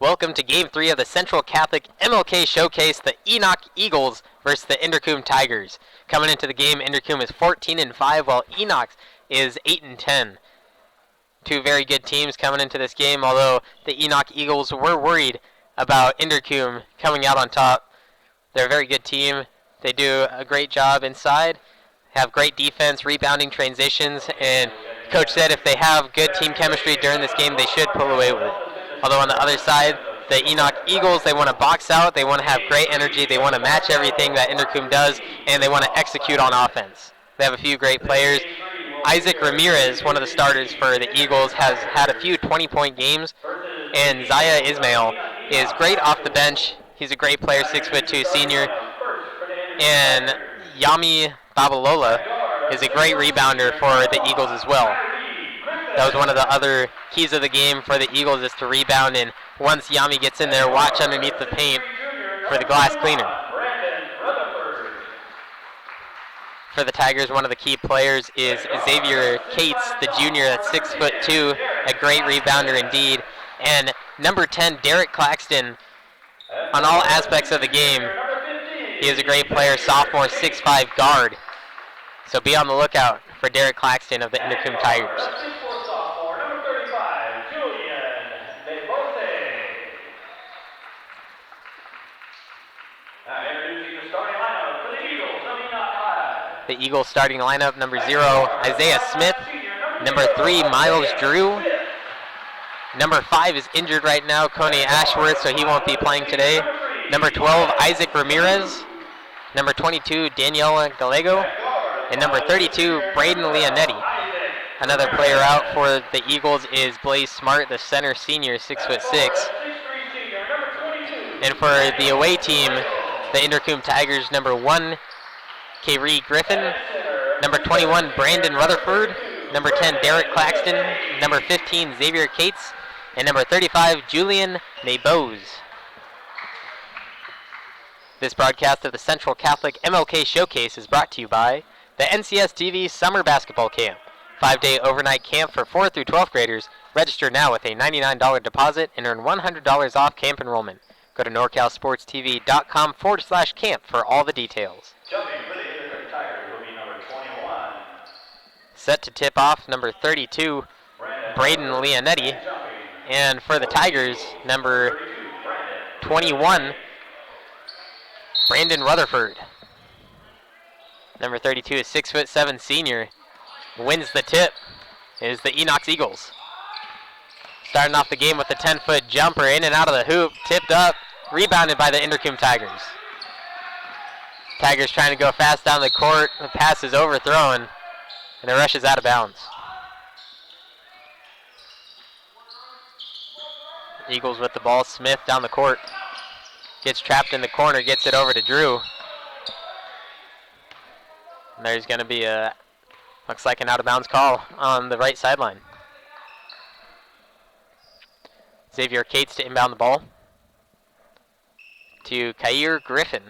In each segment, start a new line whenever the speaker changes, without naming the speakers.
Welcome to Game 3 of the Central Catholic MLK Showcase, the Enoch Eagles versus the Inderkum Tigers. Coming into the game, Inderkum is 14-5, while Enochs is 8-10. Two very good teams coming into this game, although the Enoch Eagles were worried about Inderkum coming out on top. They're a very good team. They do a great job inside, have great defense, rebounding transitions, and Coach said if they have good team chemistry during this game, they should pull away with it. Although on the other side, the Enoch Eagles, they want to box out, they want to have great energy, they want to match everything that Inderkum does, and they want to execute on offense. They have a few great players. Isaac Ramirez, one of the starters for the Eagles, has had a few 20-point games, and Zaya Ismail is great off the bench. He's a great player, 6'2" senior. And Yami Babalola is a great rebounder for the Eagles as well. That was one of the other keys of the game for the Eagles, is to rebound, and once Yami gets in there, watch underneath the paint for the glass cleaner. For the Tigers, one of the key players is Xavier Cates, the junior, that's 6'2", a great rebounder indeed. And number 10, Derek Claxton, on all aspects of the game, he is a great player, sophomore, 6'5" guard. So be on the lookout for Derek Claxton of the Inderkum Tigers. The Eagles starting lineup: number 0, Isaiah Smith. Number 3, Miles Drew. Number 5 is injured right now, Coney Ashworth, so he won't be playing today. Number 12, Isaac Ramirez. Number 22, Daniela Gallego. And number 32, Braden Leonetti. Another player out for the Eagles is Blaze Smart, the center senior, 6'6". And for the away team, the Inderkum Tigers, number 1, Kayrie Griffin. Number 21, Brandon Rutherford. Number 10, Derek Claxton. Number 15, Xavier Cates. And number 35, Julian Nabose. This broadcast of the Central Catholic MLK Showcase is brought to you by the NCSTV Summer Basketball Camp. 5-day overnight camp for 4th through 12th graders. Register now with a $99 deposit and earn $100 off camp enrollment. Go to NorCalSportsTV.com/camp for all the details.
Jumping for the Inderkum Tigers will be number 21.
Set to tip off, number 32, Braden Leonetti. And for the Tigers, number 21, Brandon Rutherford. Number 32 is 6'7" senior. Wins the tip is the Enochs Eagles. Starting off the game with a 10-foot jumper in and out of the hoop, tipped up, rebounded by the Inderkum Tigers. Tigers trying to go fast down the court. The pass is overthrown, and the rush is out of bounds. Eagles with the ball. Smith down the court. Gets trapped in the corner, gets it over to Drew. And there's going to be a, looks like an out-of-bounds call on the right sideline. Xavier Cates to inbound the ball to Kayrie Griffin.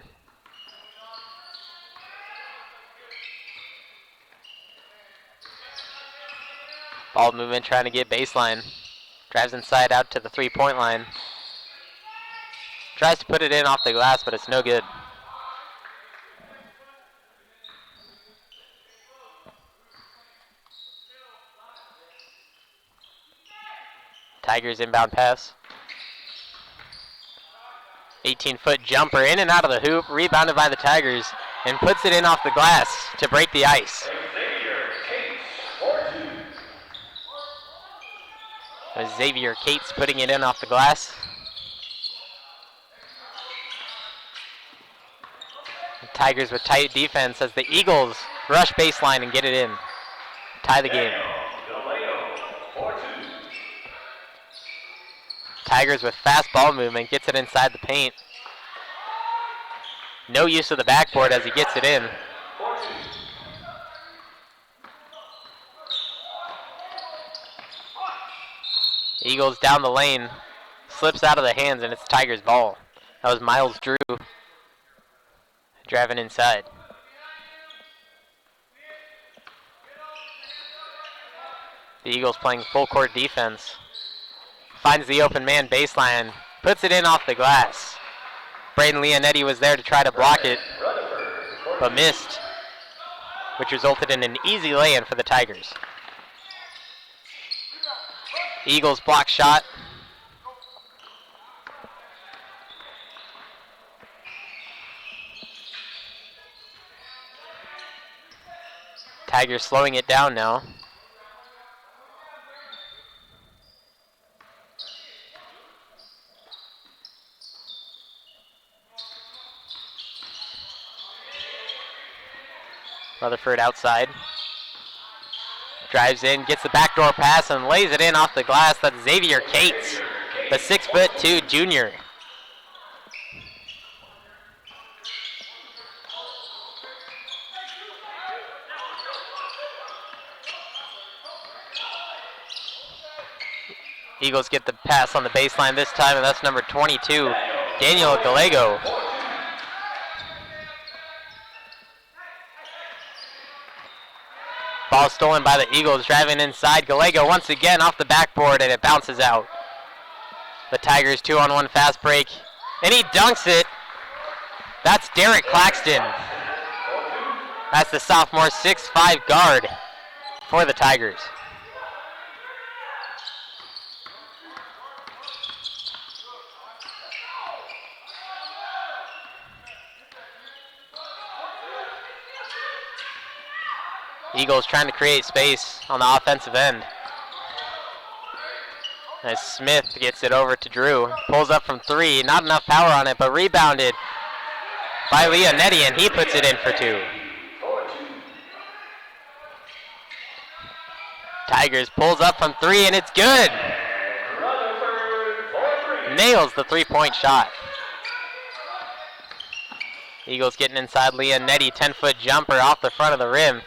Ball movement, trying to get baseline. Drives inside out to the three-point line. Tries to put it in off the glass, but it's no good. Tigers inbound pass. 18-foot jumper in and out of the hoop, rebounded by the Tigers, and puts it in off the glass to break the ice. Xavier Cates putting it in off the glass. The Tigers with tight defense as the Eagles rush baseline and get it in. Tie the game. Tigers with fast ball movement, gets it inside the paint. No use of the backboard as he gets it in. Eagles down the lane, slips out of the hands, and it's Tigers' ball. That was Miles Drew driving inside. The Eagles playing full court defense. Finds the open man baseline, puts it in off the glass. Braden Leonetti was there to try to block it, but missed, which resulted in an easy lay-in for the Tigers. Eagles block shot. Tigers slowing it down now. Rutherford outside. Drives in, gets the backdoor pass, and lays it in off the glass. That's Xavier Cates, the 6'2" junior. Eagles get the pass on the baseline this time, and that's number 22, Daniel Gallego. Ball stolen by the Eagles, driving inside. Gallego once again off the backboard, and it bounces out. The Tigers 2-on-1 fast break, and he dunks it. That's Derek Claxton. That's the sophomore 6'5" guard for the Tigers. Eagles trying to create space on the offensive end. As Smith gets it over to Drew. Pulls up from 3. Not enough power on it, but rebounded by Leonetti, and he puts it in for 2. Tigers pulls up from 3, and it's good. Nails the 3-point shot. Eagles getting inside Leonetti. 10-foot jumper off the front of the rim.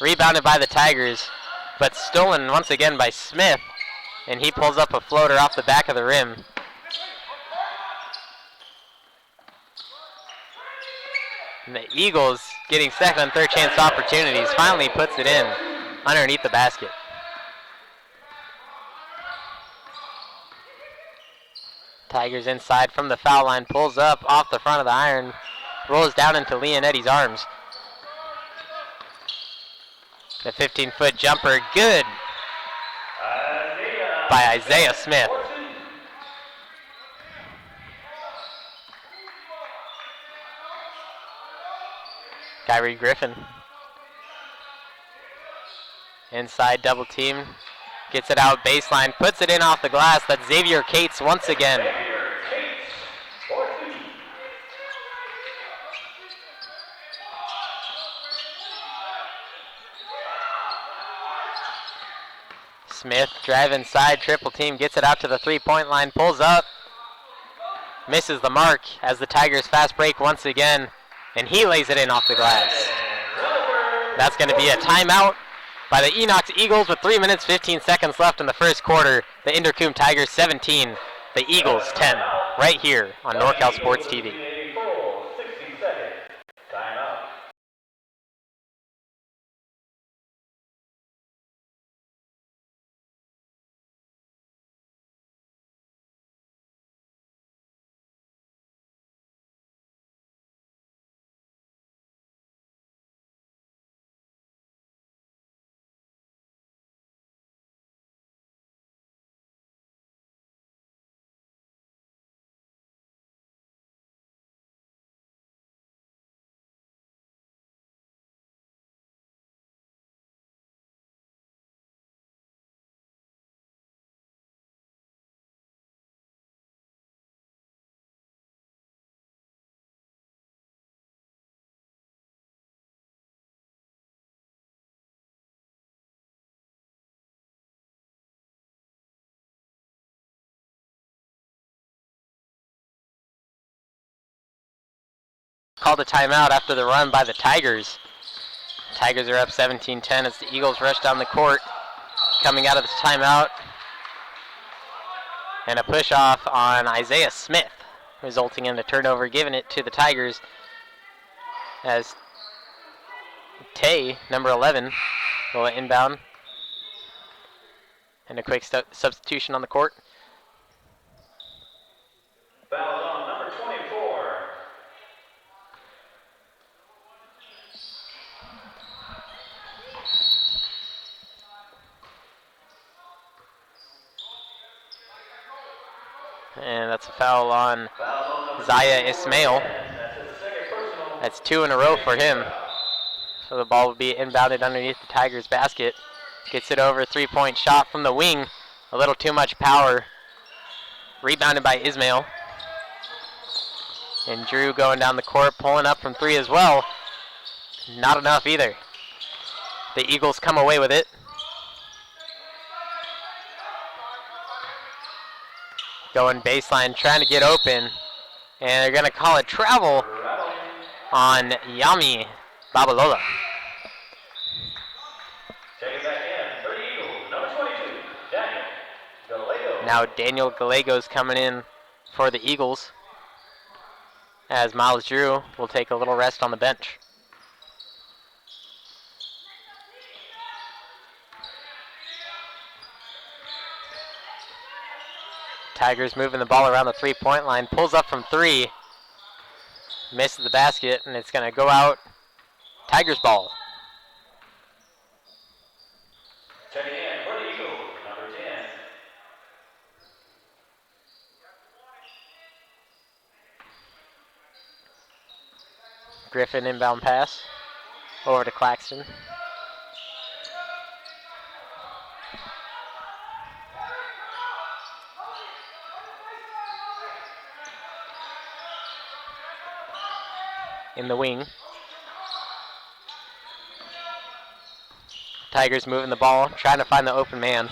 Rebounded by the Tigers, but stolen once again by Smith, and he pulls up a floater off the back of the rim. And the Eagles, getting second and third chance opportunities, finally puts it in underneath the basket. Tigers inside from the foul line, pulls up off the front of the iron, rolls down into Leonetti's arms. The 15-foot jumper, good by Isaiah Smith. Kyrie Griffin. Inside double team. Gets it out baseline, puts it in off the glass. That's Xavier Cates once again. Smith drive inside, triple team, gets it out to the 3-point line, pulls up, misses the mark as the Tigers fast break once again, and he lays it in off the glass. That's going to be a timeout by the Enochs Eagles with 3 minutes, 15 seconds left in the first quarter. The Inderkum Tigers 17, the Eagles 10, right here on NorCal Sports TV. Called a timeout after the run by the Tigers. Tigers are up 17-10 as the Eagles rush down the court. Coming out of this timeout. And a push off on Isaiah Smith, resulting in a turnover, giving it to the Tigers as Tay, number 11, will inbound. And a quick substitution on the court.
Foul on number 24.
And that's a foul on Zaya Ismail. That's 2 in a row for him. So the ball will be inbounded underneath the Tigers' basket. Gets it over, 3-point shot from the wing. A little too much power. Rebounded by Ismail. And Drew going down the court, pulling up from 3 as well. Not enough either. The Eagles come away with it. Going baseline, trying to get open. And they're going to call it travel on Yami Babalola. Now Daniel Gallegos coming in for the Eagles, as Miles Drew will take a little rest on the bench. Tigers moving the ball around the three-point line, pulls up from three, misses the basket, and it's going to go out. Tigers ball.
Checking in for the Eagles, number 10.
Griffin inbound pass over to Claxton. In the wing. Tigers moving the ball, trying to find the open man.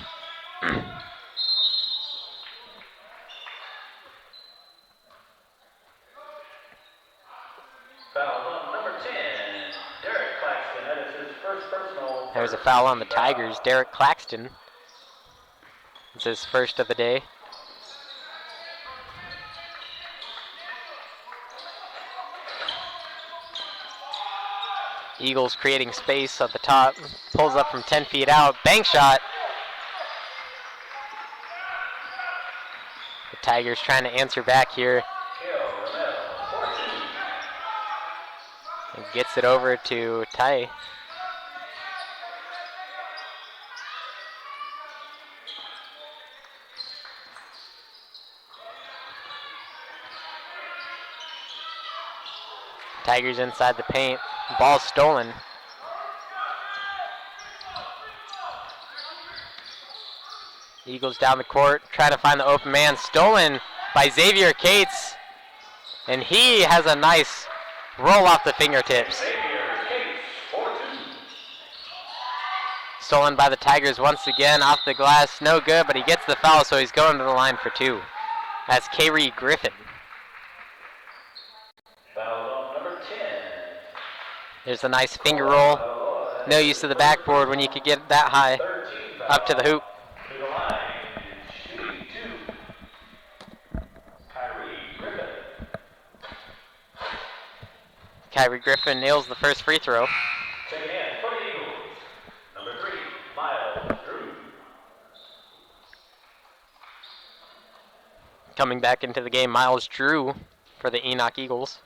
Foul on number 10, Derek Claxton. That is his first personal.
There's a foul on the Tigers. Derek Claxton. It's his first of the day. Eagles creating space at the top. Pulls up from 10 feet out. Bank shot. The Tigers trying to answer back here. And gets it over to Ty. Tigers inside the paint. Ball stolen. Eagles down the court, trying to find the open man. Stolen by Xavier Cates. And he has a nice roll off the fingertips. Stolen by the Tigers once again off the glass. No good, but he gets the foul, so he's going to the line for two. That's Kyrie Griffin. There's a nice finger roll. No use of the backboard when you could get that high up to the hoop. Kyrie Griffin nails the first free throw. Coming back into the game, Miles Drew for the Enoch Eagles.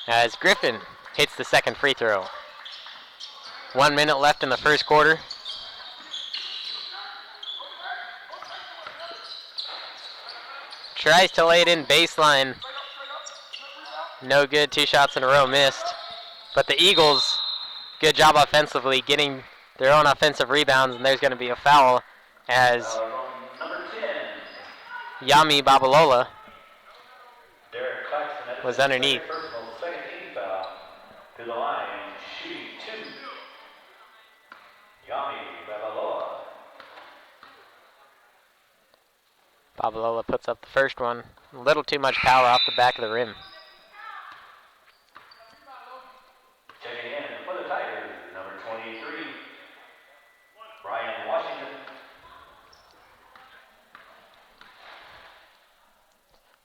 As Griffin hits the second free throw. 1 minute left in the first quarter. Tries to lay it in baseline. No good, 2 shots in a row missed. But the Eagles, good job offensively, getting their own offensive rebounds, and there's going to be a foul as Yami Babalola was underneath.
To the line, shooting 2. Yami Babalola.
Babalola puts up the first one. A little too much power off the back of the rim.
Checking in for the Tigers, number 23, Brian Washington.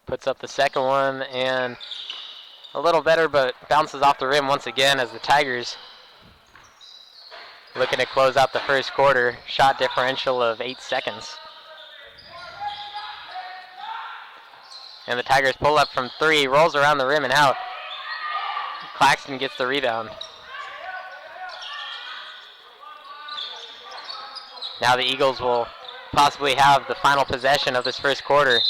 Puts up the second one and a little better, but bounces off the rim once again as the Tigers looking to close out the first quarter. Shot differential of 8 seconds. And the Tigers pull up from 3, rolls around the rim and out. Claxton gets the rebound. Now the Eagles will possibly have the final possession of this first quarter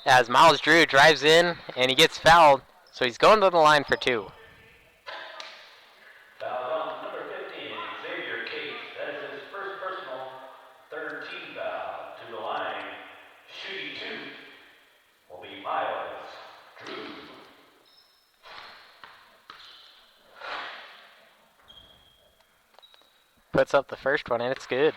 as Miles Drew drives in and he gets fouled. So he's going to the line for 2.
Foul on number 15, Xavier Cates. That is his first personal, third team foul. To the line, shooting 2 will be Miles Drew.
Puts up the first one and it's good.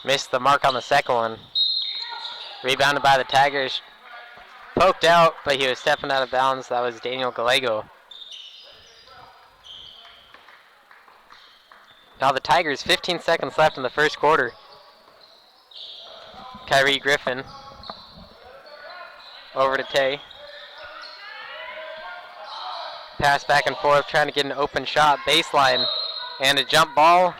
Missed the mark on the second one. Rebounded by the Tigers. poked out, but he was stepping out of bounds. That was Daniel Gallego. Now the Tigers, 15 seconds left in the first quarter. Kyrie Griffin over to Tay. Pass back and forth, trying to get an open shot, baseline, and a jump ball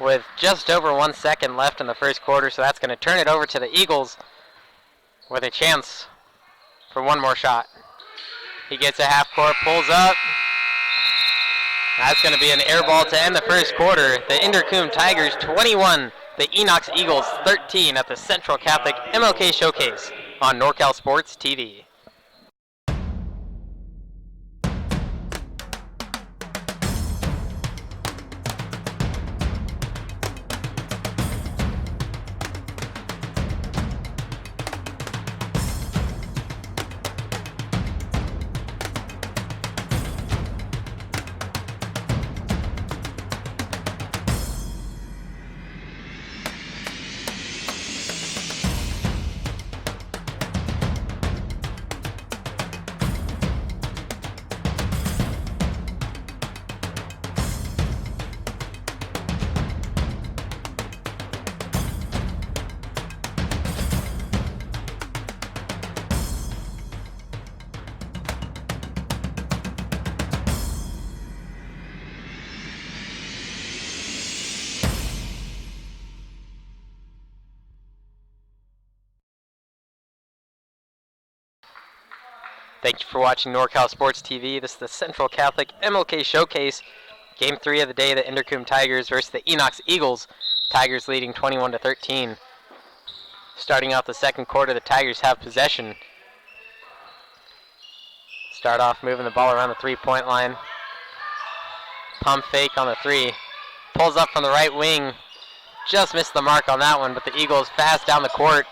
with just over 1 second left in the first quarter, so that's going to turn it over to the Eagles with a chance for one more shot. He gets a half court, pulls up. That's going to be an air ball to end the first quarter. The Inderkum Tigers 21, the Enochs Eagles 13 at the Central Catholic MLK Showcase on NorCal Sports TV. Thank you for watching NorCal Sports TV. This is the Central Catholic MLK Showcase. Game 3 of the day, the Inderkum Tigers versus the Enochs Eagles. Tigers leading 21-13. Starting off the second quarter, the Tigers have possession. Start off moving the ball around the three-point line. Pump fake on the three. Pulls up from the right wing. Just missed the mark on that one, but the Eagles fast down the court,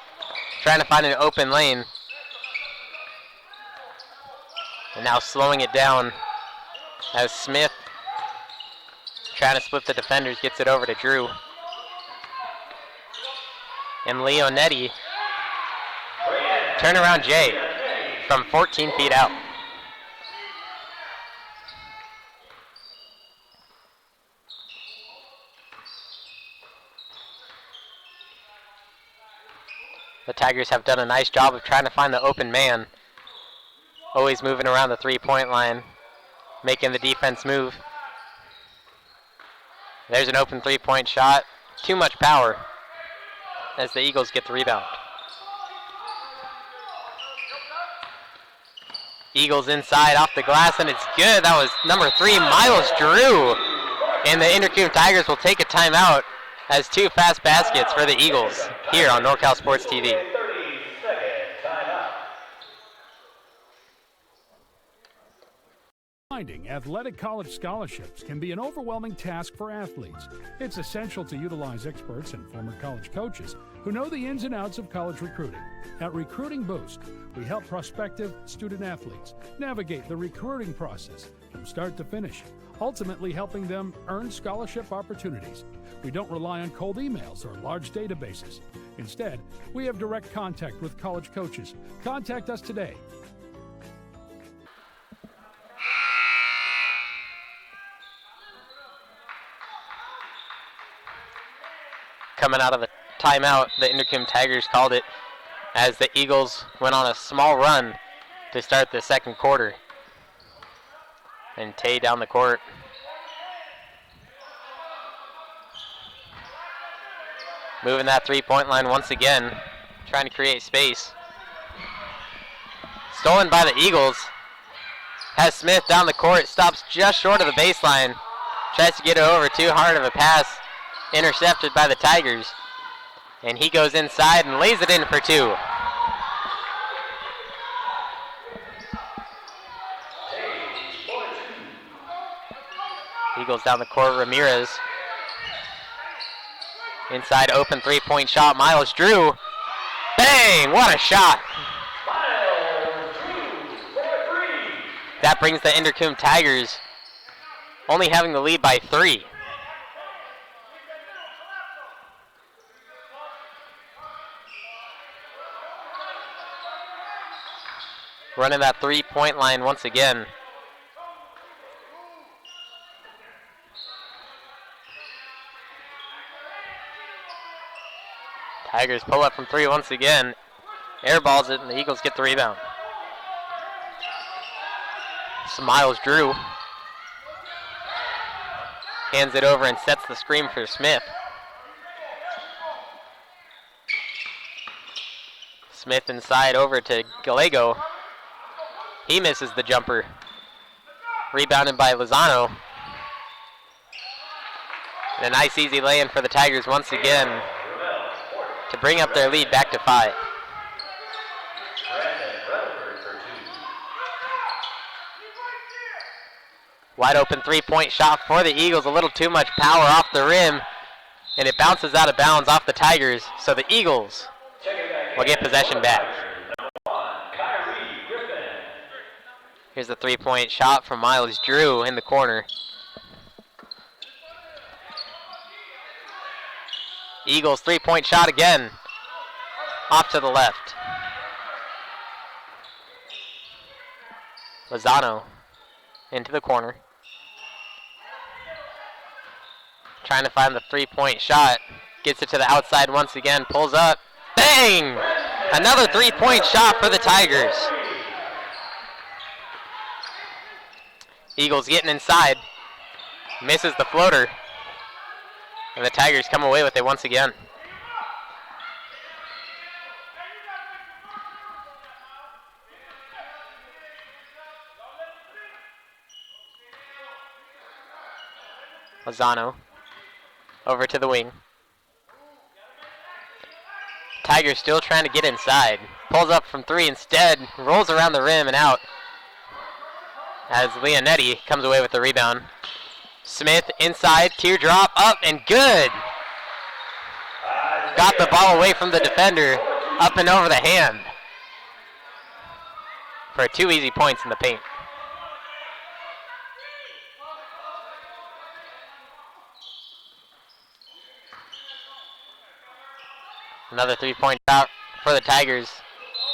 trying to find an open lane. And now slowing it down as Smith, trying to split the defenders, gets it over to Drew. And Leonetti, turnaround Jay from 14 feet out. The Tigers have done a nice job of trying to find the open man. Always moving around the three-point line, making the defense move. There's an open three-point shot. Too much power as the Eagles get the rebound. Eagles inside off the glass, and it's good. That was number 3, Miles Drew. And the Inderkum Tigers will take a timeout as 2 fast baskets for the Eagles here on NorCal Sports TV.
Finding athletic college scholarships can be an overwhelming task for athletes. It's essential to utilize experts and former college coaches who know the ins and outs of college recruiting. At Recruiting Boost, we help prospective student athletes navigate the recruiting process from start to finish, ultimately helping them earn scholarship opportunities. We don't rely on cold emails or large databases. Instead, we have direct contact with college coaches. Contact us today.
Coming out of the timeout, the Inderkum Tigers called it as the Eagles went on a small run to start the second quarter. And Tay down the court. Moving that three-point line once again, trying to create space. Stolen by the Eagles. Has Smith down the court, stops just short of the baseline. Tries to get it over, too hard of a pass. Intercepted by the Tigers. And he goes inside and lays it in for 2. Eagles down the court, Ramirez. Inside open three-point shot, Miles Drew. Bang! What a shot! That brings the Inderkum Tigers only having the lead by 3. running that three-point line once again. Tigers pull up from three once again. Airballs it, and the Eagles get the rebound. Miles Drew hands it over and sets the screen for Smith. Smith inside over to Gallego. He misses the jumper. Rebounded by Lozano. And a nice easy lay-in for the Tigers once again to bring up their lead back to 5. Wide open three-point shot for the Eagles. A little too much power off the rim. And it bounces out of bounds off the Tigers. So the Eagles will get possession back. Here's the three-point shot from Miles Drew in the corner. Eagles three-point shot again. Off to the left. Lozano into the corner. Trying to find the three-point shot. Gets it to the outside once again. Pulls up. Bang! Another three-point shot for the Tigers. Eagles getting inside. Misses the floater. And the Tigers come away with it once again. Lozano over to the wing. Tigers still trying to get inside. Pulls up from three instead. Rolls around the rim and out. As Leonetti comes away with the rebound. Smith inside, teardrop, up and good. Got the ball away from the defender, up and over the hand. For 2 easy points in the paint. Another three-point shot for the Tigers.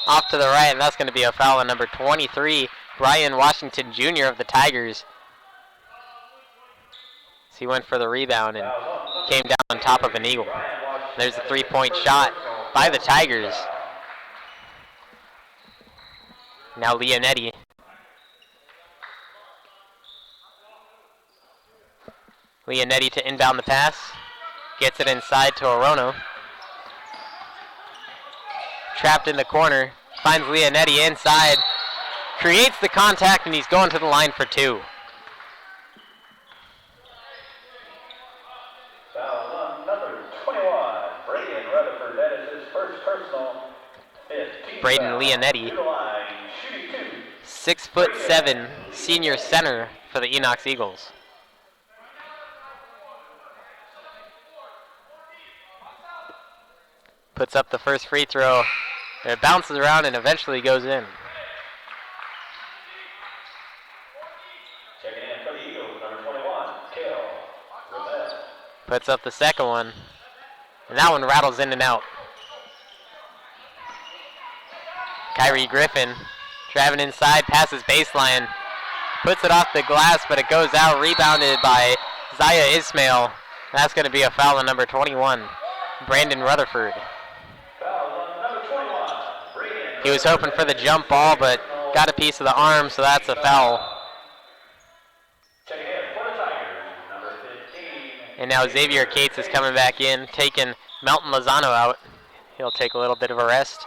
Off to the right, and that's going to be a foul on number 23, Brian Washington Jr. of the Tigers. So he went for the rebound and came down on top of an Eagle. There's a three-point shot by the Tigers. Now Leonetti. Leonetti to inbound the pass. Gets it inside to Orono. Trapped in the corner. Finds Leonetti inside. Creates the contact, and he's going to the line for 2.
Foul on number 21, Braden Rutherford. That is his first personal. 15
Braden
foul.
Leonetti.
To the line, shooting 2.
6'7", senior center for the Enochs Eagles. Puts up the first free throw. It bounces around and eventually goes in.
Checking in for the Eagles, number 21, Kale Ramel.
Puts up the second one. And that one rattles in and out. Kyrie Griffin driving inside, passes baseline. Puts it off the glass, but it goes out. Rebounded by Zaya Ismail. That's going to be a foul on number 21, Brandon Rutherford. He was hoping for the jump ball, but got a piece of the arm, so that's a foul. And now Xavier Cates is coming back in, taking Melton Lozano out. He'll take a little bit of a rest.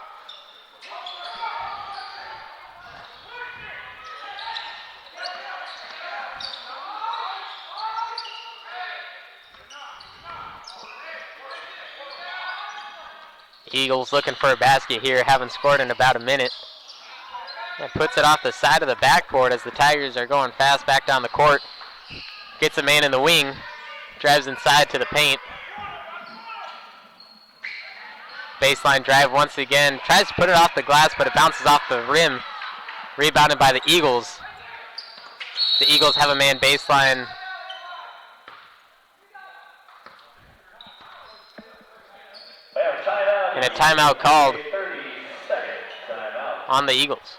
Eagles looking for a basket here, haven't scored in about a minute. And puts it off the side of the backboard as the Tigers are going fast back down the court. Gets a man in the wing, drives inside to the paint. Baseline drive once again, tries to put it off the glass, but it bounces off the rim. Rebounded by the Eagles. The Eagles have a man baseline. And a timeout called on the Eagles.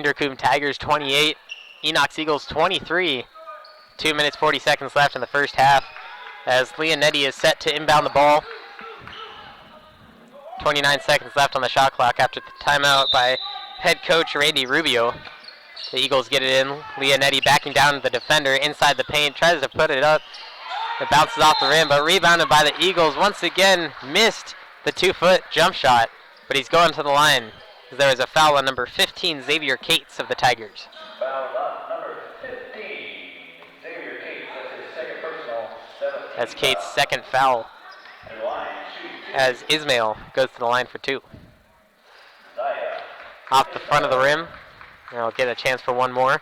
Inderkum Tigers 28, Enochs Eagles 23. 2 minutes 40 seconds left in the first half as Leonetti is set to inbound the ball. 29 seconds left on the shot clock after the timeout by head coach Randy Rubio. The Eagles get it in. Leonetti backing down to the defender inside the paint, tries to put it up. It bounces off the rim, but rebounded by the Eagles. Once again, missed the 2-foot jump shot, but he's going to the line. There is a foul on number 15, Xavier Cates of the Tigers.
Foul on number 15, Xavier Cates. That's his second personal.
That's Cates' second foul.
And line,
As Ismail goes to the line for 2.
Zaya.
Off the front of the rim. And I'll get a chance for one more.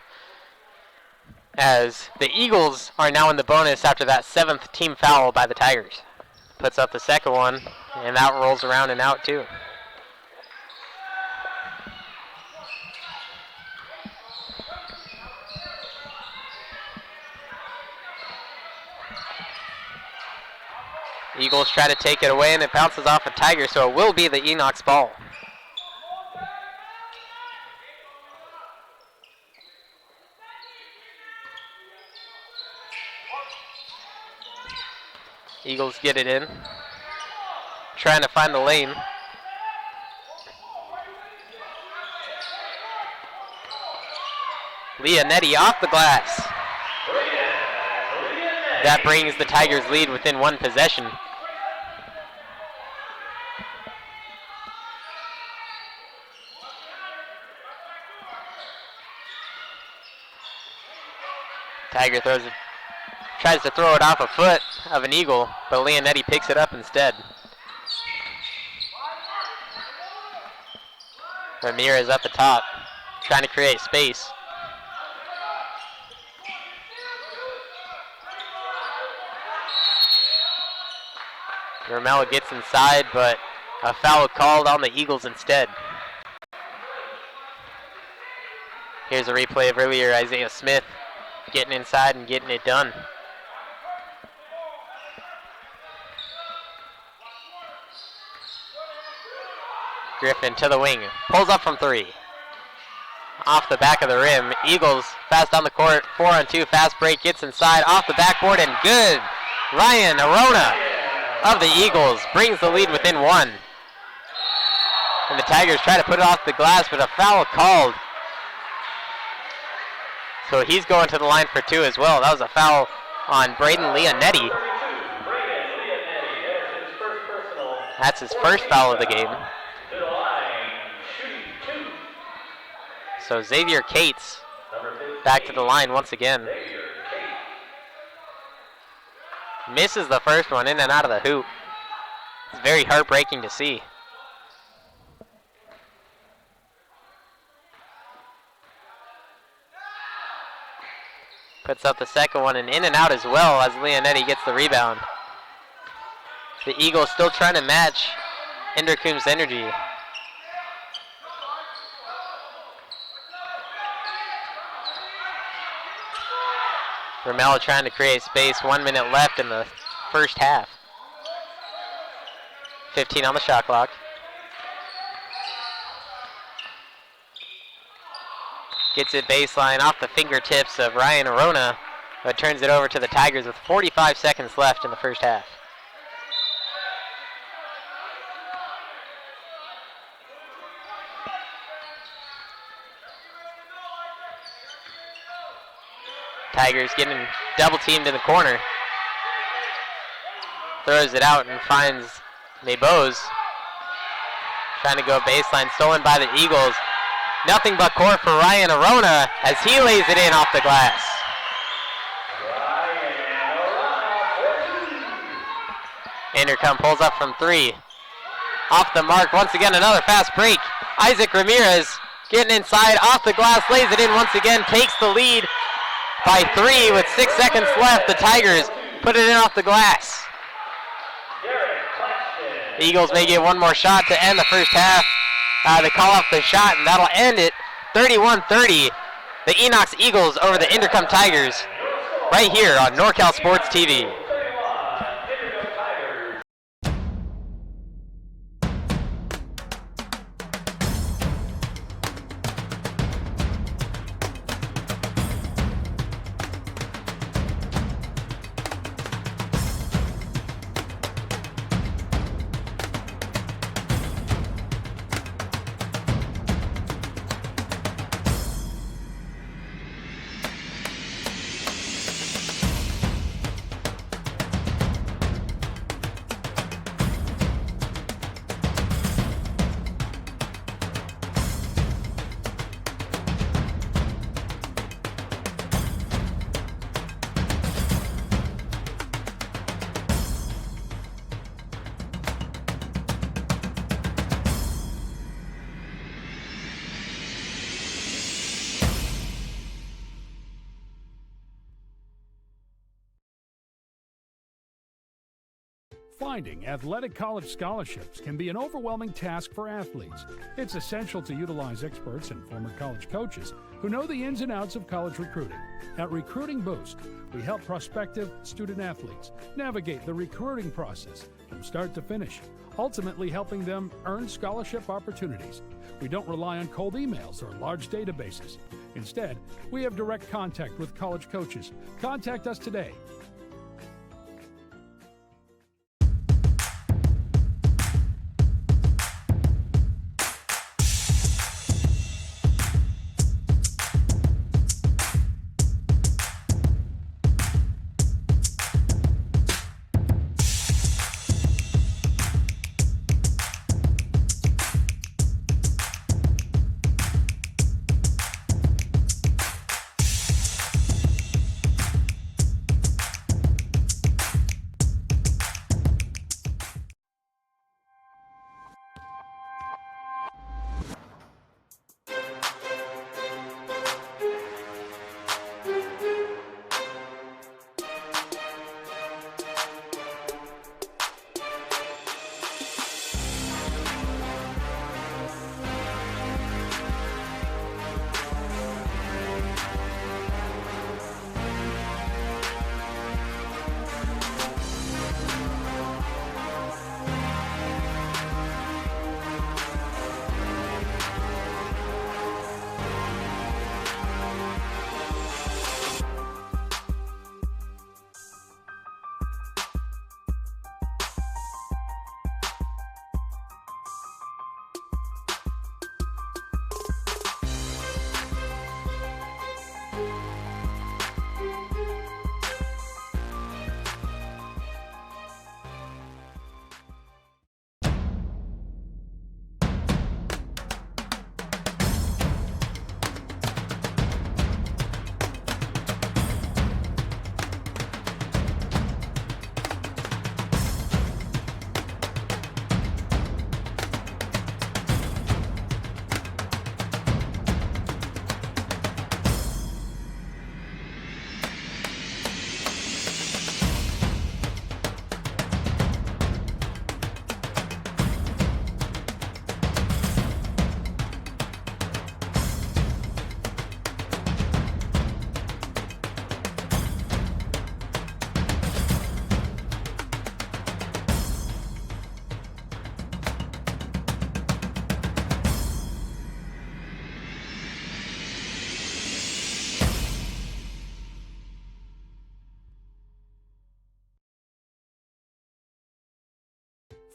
As the Eagles are now in the bonus after that 7th team foul by the Tigers. Puts up the second one, and that rolls around and out too. Eagles try to take it away, and it bounces off a Tiger, so it will be the Enochs ball. Eagles get it in. Trying to find the lane. Leonetti off the glass. That brings the Tigers' lead within one possession. Tiger tries to throw it off a foot of an Eagle, but Leonetti picks it up instead. Ramirez up the top, trying to create space. Romella gets inside, but a foul called on the Eagles instead. Here's a replay of earlier, Isaiah Smith getting inside and getting it done. Griffin to the wing, pulls up from 3. Off the back of the rim, Eagles fast on the court, 4-on-2 fast break, gets inside, off the backboard, and good. Ryan Arona of the Eagles brings the lead within 1. And the Tigers try to put it off the glass, but a foul called. So he's going to the line for 2 as well. That was a foul on Braden Leonetti. That's his first foul of the game. So Xavier Cates back to the line once again. Misses the first one in and out of the hoop. It's very heartbreaking to see. Puts up the second one and in and out as well as Leonetti gets the rebound. The Eagles still trying to match Inderkum's energy. Romella trying to create space. 1 minute left in the first half. 15 on the shot clock. Gets it baseline off the fingertips of Ryan Arona, but turns it over to the Tigers with 45 seconds left in the first half. Tigers getting double teamed in the corner. Throws it out and finds Mabose. Trying to go baseline, stolen by the Eagles. Nothing but court for Ryan Arona as he lays it in off the glass. Inderkum pulls up from 3. Off the mark, once again another fast break. Isaac Ramirez getting inside, off the glass, lays it in once again, takes the lead by 3 with 6 seconds left. The Tigers put it in off the glass. The Eagles may get one more shot to end the first half. They call off the shot, and that'll end it 31-30. The Enochs Eagles over the Inderkum Tigers right here on NorCal Sports TV.
Finding athletic college scholarships can be an overwhelming task for athletes. It's essential to utilize experts and former college coaches who know the ins and outs of college recruiting. At Recruiting Boost, we help prospective student athletes navigate the recruiting process from start to finish, ultimately helping them earn scholarship opportunities. We don't rely on cold emails or large databases. Instead, we have direct contact with college coaches. Contact us today.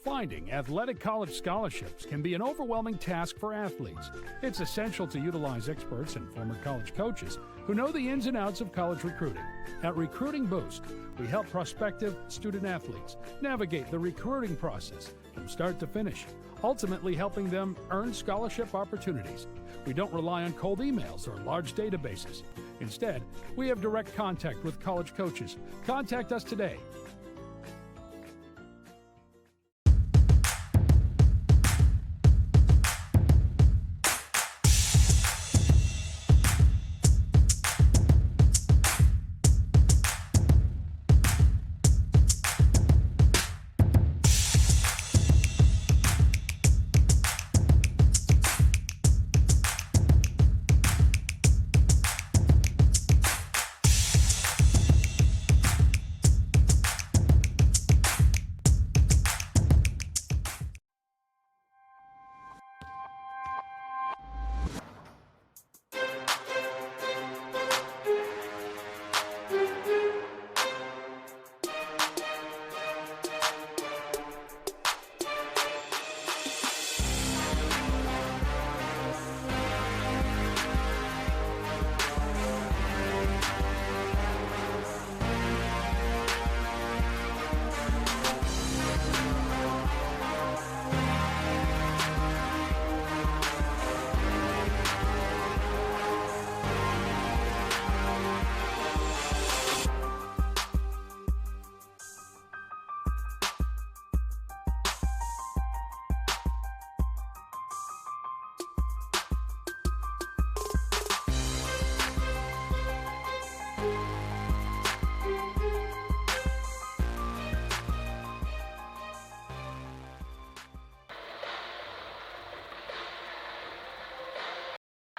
Finding athletic college scholarships can be an overwhelming task for athletes. It's essential to utilize experts and former college coaches who know the ins and outs of college recruiting. At Recruiting Boost, we help prospective student athletes navigate the recruiting process from start to finish, ultimately helping them earn scholarship opportunities. We don't rely on cold emails or large databases. Instead, we have direct contact with college coaches. Contact us today.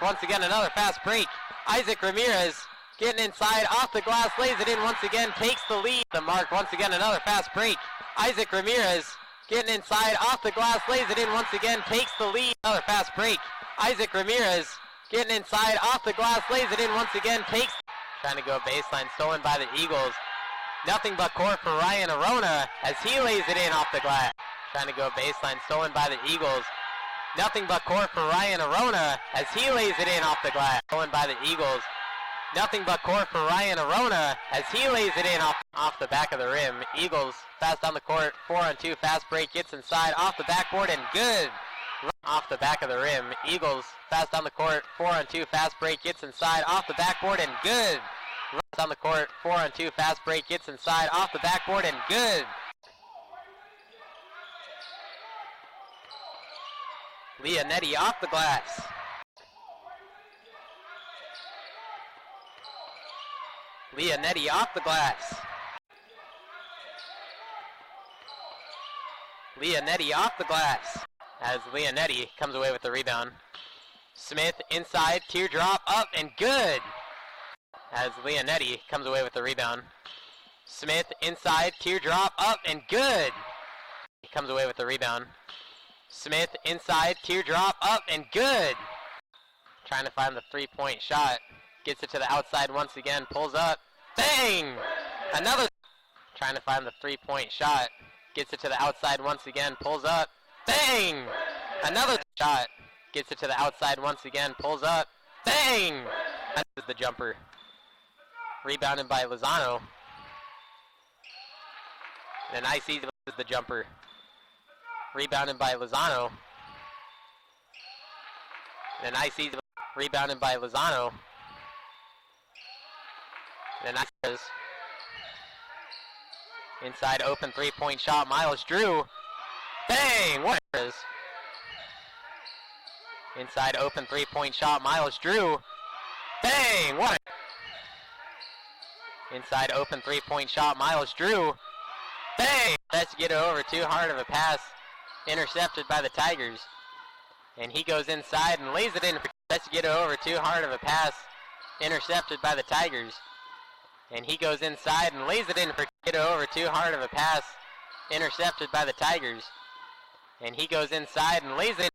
Once again, another fast break. Isaac Ramirez getting inside, off the glass, lays it in once again, takes the lead. The mark, once again, another fast break. Isaac Ramirez getting inside, off the glass, lays it in once again, takes the lead. Another fast break. Isaac Ramirez getting inside, off the glass, lays it in once again, takes. Trying to go baseline, stolen by the Eagles. Nothing but court for Ryan Arona as he lays it in off the glass. Trying to go baseline, stolen by the Eagles. Nothing but court for Ryan Arona as he lays it in off the glass. Stolen by the Eagles. Nothing but court for Ryan Arona as he lays it in off the back of the rim. Eagles fast on the court, 4-on-2 fast break, gets inside, off the backboard and good. Off the back of the rim. Eagles fast on the court, 4-on-2 fast break, gets inside, off the backboard and good. On the court, 4-on-2 fast break, gets inside, off the backboard and good. Leonetti off the glass. Leonetti off the glass. Leonetti off the glass. As Leonetti comes away with the rebound. Smith inside, teardrop, up and good. As Leonetti comes away with the rebound. Smith inside, teardrop, up and good. He comes away with the rebound. Smith inside, teardrop, up and good. Trying to find the three-point shot. Gets it to the outside once again, pulls up. Bang! Another. Trying to find the three-point shot. Gets it to the outside once again, pulls up. Bang! Another shot. Gets it to the outside once again, pulls up. Bang! This is the jumper. Rebounded by Lozano. And I see the jumper. Rebounded by Lozano. And I see rebounded by Lozano. And I see inside open three-point shot. Miles Drew. Bang! What is? Inside open three-point shot. Miles Drew. Bang! What? Inside open three-point shot. Miles Drew. Bang! That's to get it over too hard of a pass. Intercepted by the Tigers. And he goes inside and lays it in. That's to get it over too hard of a pass. Intercepted by the Tigers. And he goes inside and lays it in for get it over too hard of a pass. Intercepted by the Tigers. And he goes inside and lays it.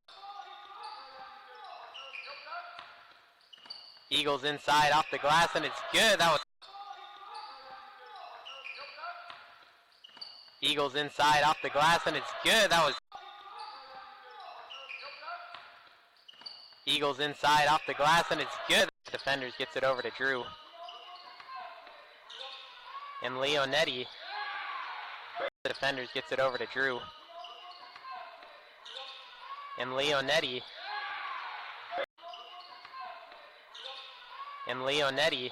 Eagles inside off the glass and it's good. That was Eagles inside off the glass and it's good. That was Eagles inside off the glass and it's good. The defenders gets it over to Drew. And Leonetti. The defenders gets it over to Drew. And Leonetti. And Leonetti.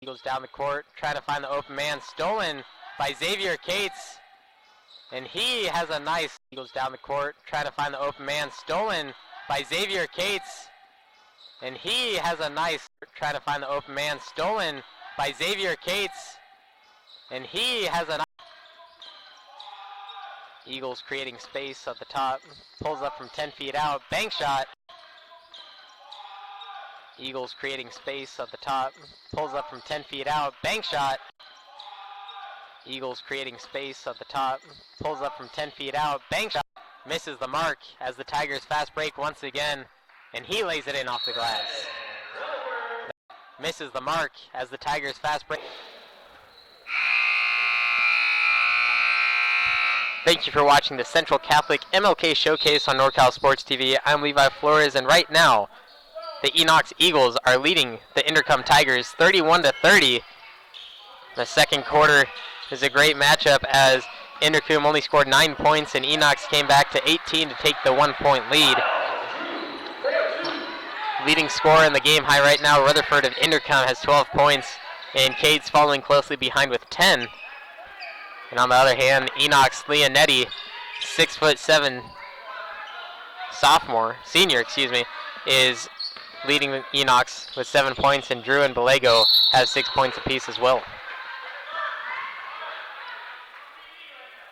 Eagles down the court, trying to find the open man. Stolen by Xavier Cates. And he has a nice. Eagles down the court, trying to find the open man. Stolen by Xavier Cates. And he has a nice. Trying to find the open man. Stolen by Xavier Cates. And he has a nice. Eagles creating space at the top. Pulls up from 10 feet out. Bank shot. Eagles creating space at the top. Pulls up from 10 feet out. Bank shot. Eagles creating space at the top. Pulls up from 10 feet out. Bank shot. Misses the mark as the Tigers fast break once again. And he lays it in off the glass. Misses the mark as the Tigers fast break. Thank you for watching the Central Catholic MLK Showcase on NorCal Sports TV. I'm Levi Flores, and right now, the Enochs Eagles are leading the Inderkum Tigers 31-30. The second quarter is a great matchup as Inderkum only scored 9 points and Enochs came back to 18 to take the 1-point lead. Leading scorer in the game high right now, Rutherford of Inderkum has 12 points, and Cade's following closely behind with 10. And on the other hand, Enochs Leonetti, 6'7", senior, is leading Enochs with 7 points, and Drew and Balego have 6 points apiece as well.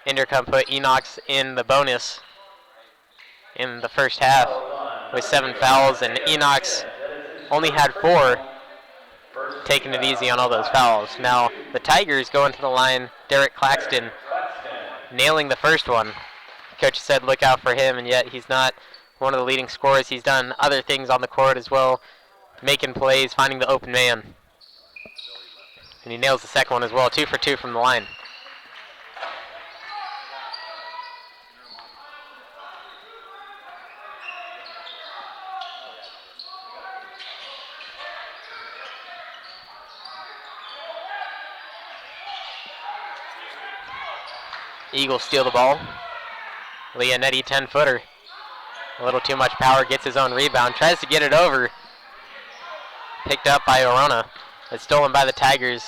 Inderkum put Enochs in the bonus in the first half. with 7 fouls, and Enochs only had 4, taking it easy on all those fouls. Now the Tigers go into the line. Derek Claxton nailing the first one. Coach said look out for him, and yet he's not one of the leading scorers. He's done other things on the court as well, making plays, finding the open man. And he nails the second one as well, 2 for 2 from the line. Eagles steal the ball. Leonetti, 10-footer. A little too much power, gets his own rebound, tries to get it over. Picked up by Orona. It's stolen by the Tigers.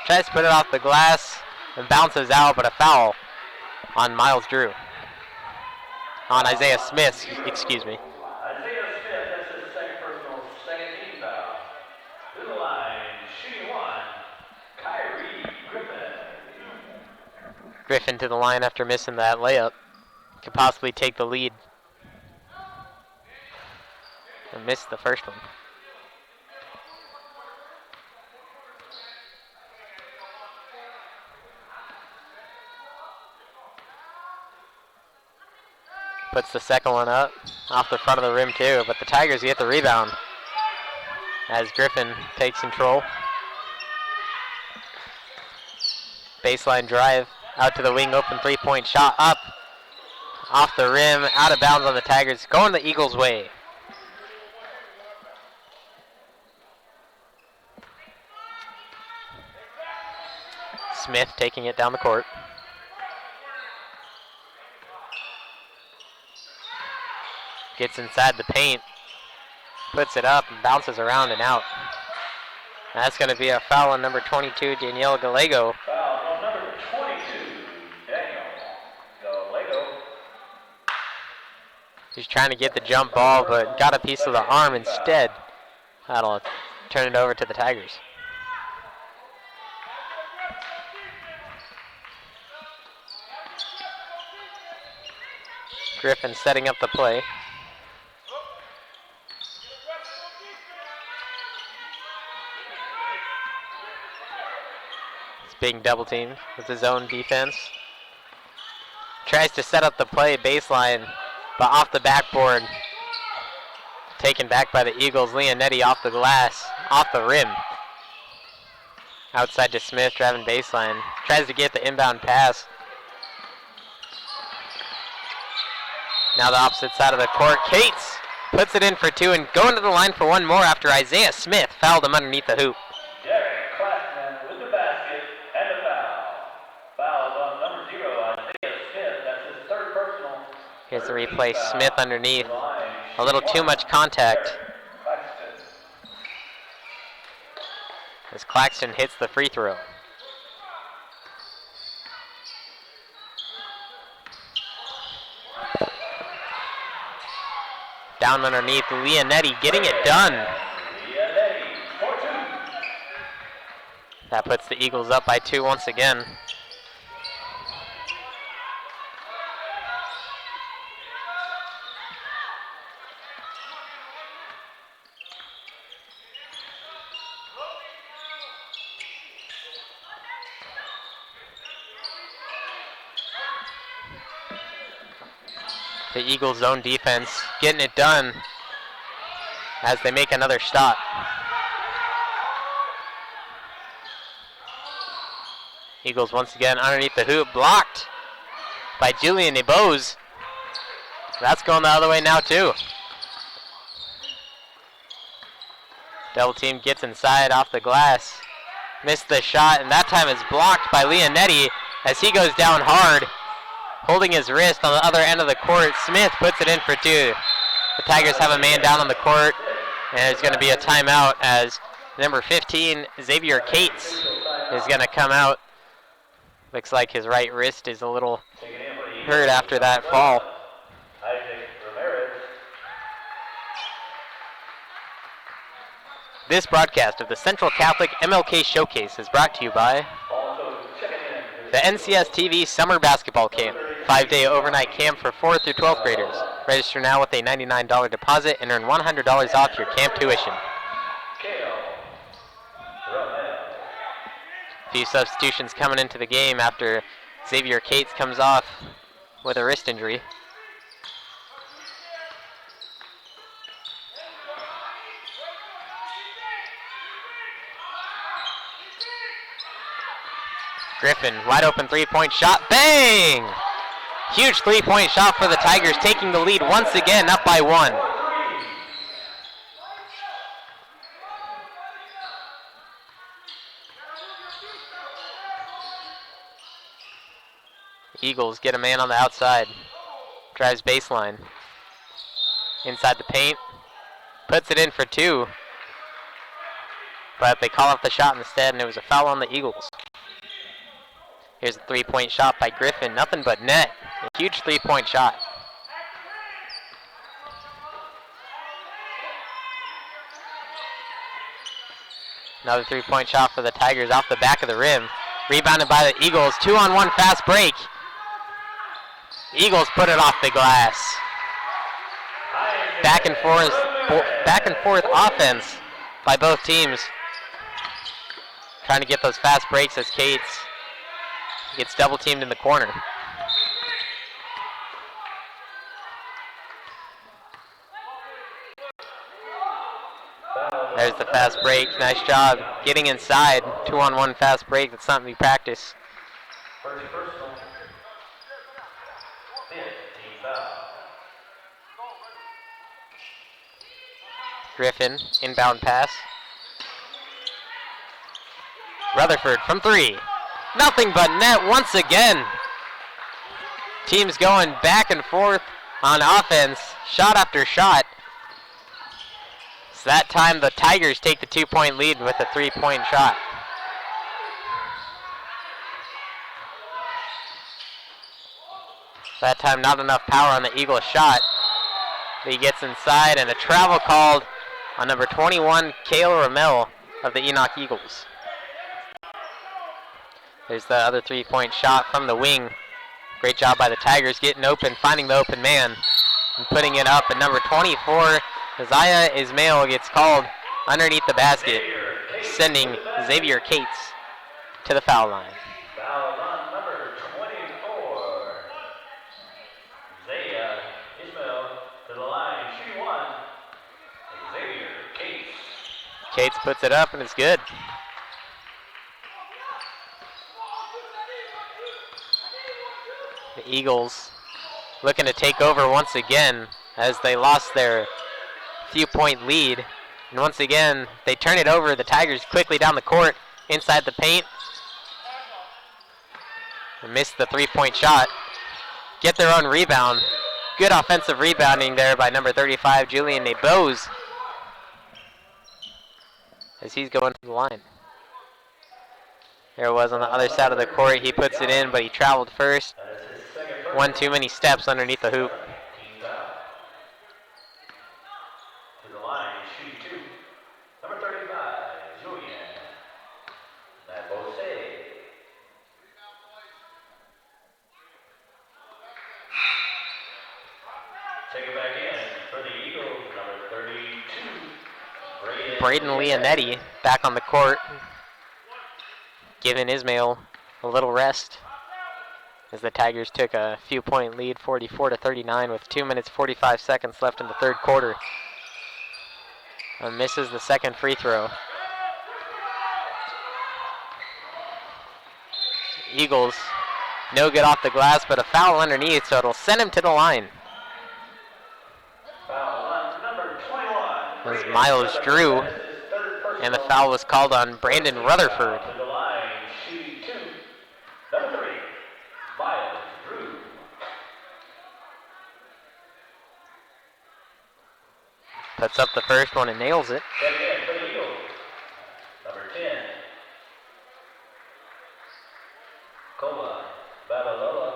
Tries to put it off the glass and bounces out, but a foul on Miles Drew. On Isaiah Smith, excuse me.
Isaiah Smith, that's his second personal, second team foul. To the line, shooting 1, Kyrie Griffin.
Griffin to the line after missing that layup. Could possibly take the lead. And missed the first one. Puts the second one up, off the front of the rim too, but the Tigers get the rebound as Griffin takes control. Baseline drive, out to the wing, open three-point shot, up, off the rim, out of bounds on the Tigers, going the Eagles' way. Smith taking it down the court. Gets inside the paint, puts it up, and bounces around and out. That's going to be a foul on number 22, Danielle Gallego.
Foul on number 22, Daniel Gallego.
He's trying to get the jump ball, but got a piece of the arm instead. That'll turn it over to the Tigers. Griffin setting up the play. Being double teamed with his own defense. Tries to set up the play baseline, but off the backboard. Taken back by the Eagles. Leonetti off the glass, off the rim. Outside to Smith, driving baseline. Tries to get the inbound pass. Now the opposite side of the court. Cates puts it in for 2 and going to the line for one more after Isaiah Smith fouled him underneath the hoop. Here's the replay, Smith underneath. A little too much contact. As Claxton hits the free throw. Down underneath, Leonetti getting it done. That puts the Eagles up by 2 once again. The Eagles' zone defense getting it done as they make another stop. Eagles once again underneath the hoop, blocked by Julian Nebose. That's going the other way now too. Double team gets inside off the glass. Missed the shot, and that time it's blocked by Leonetti as he goes down hard. Holding his wrist on the other end of the court. Smith puts it in for 2. The Tigers have a man down on the court, and there's going to be a timeout as number 15, Xavier Cates, is going to come out. Looks like his right wrist is a little hurt after that fall. This broadcast of the Central Catholic MLK Showcase is brought to you by the NCS TV Summer Basketball Camp, 5-day overnight camp for 4th through 12th graders. Register now with a $99 deposit and earn $100 off your camp tuition. A few substitutions coming into the game after Xavier Cates comes off with a wrist injury. Griffin, wide open three-point shot, bang! Huge three-point shot for the Tigers, taking the lead once again, up by 1. Eagles get a man on the outside. Drives baseline. Inside the paint. Puts it in for 2. But they call off the shot instead, and it was a foul on the Eagles. Here's a three-point shot by Griffin. Nothing but net. A huge three-point shot. Another three-point shot for the Tigers off the back of the rim. Rebounded by the Eagles. 2-on-1 fast break. Eagles put it off the glass. Back and forth offense by both teams. Trying to get those fast breaks as Cates gets double teamed in the corner. There's the fast break. Nice job getting inside. 2-on-1 fast break. That's something we practice. Griffin, inbound pass. Rutherford from 3. Nothing but net once again. Teams going back and forth on offense, shot after shot. So that time the Tigers take the 2-point lead with a 3-point shot. That time not enough power on the Eagles shot. He gets inside and a travel called on number 21, Cale Ramel of the Enoch Eagles. There's the other 3-point shot from the wing. Great job by the Tigers getting open, finding the open man, and putting it up. And number 24, Isaiah Ismail, gets called underneath the basket, sending Xavier Cates to the foul line.
Foul on number 24. Isaiah Ismail to the line, shooting 1. Xavier Cates.
Cates puts it up and it's good. The Eagles looking to take over once again as they lost their few-point lead. And once again, they turn it over. The Tigers quickly down the court, inside the paint. And missed the 3-point shot. Get their own rebound. Good offensive rebounding there by number 35, Julian Nebose, as he's going to the line. There it was on the other side of the court. He puts it in, but he traveled first. One too many steps underneath the hoop.
To the line, shooting 2. Number 35, Julian Nebose. Take it back in for the Eagles, number 32,
Braden Leonetti back on the court, giving Ismail a little rest as the Tigers took a few-point lead, 44-39, with 2 minutes 45 seconds left in the third quarter. And misses the second free throw. Eagles, no good off the glass, but a foul underneath, so it'll send him to the line.
foul on number 21.
This is Miles Drew, and the foul was called on Brandon Rutherford.
To the line, shooting 2. Number 3, Miles Drew.
Puts up the first one and nails it.
Check in for the Eagles, number 10, Koba Babalola.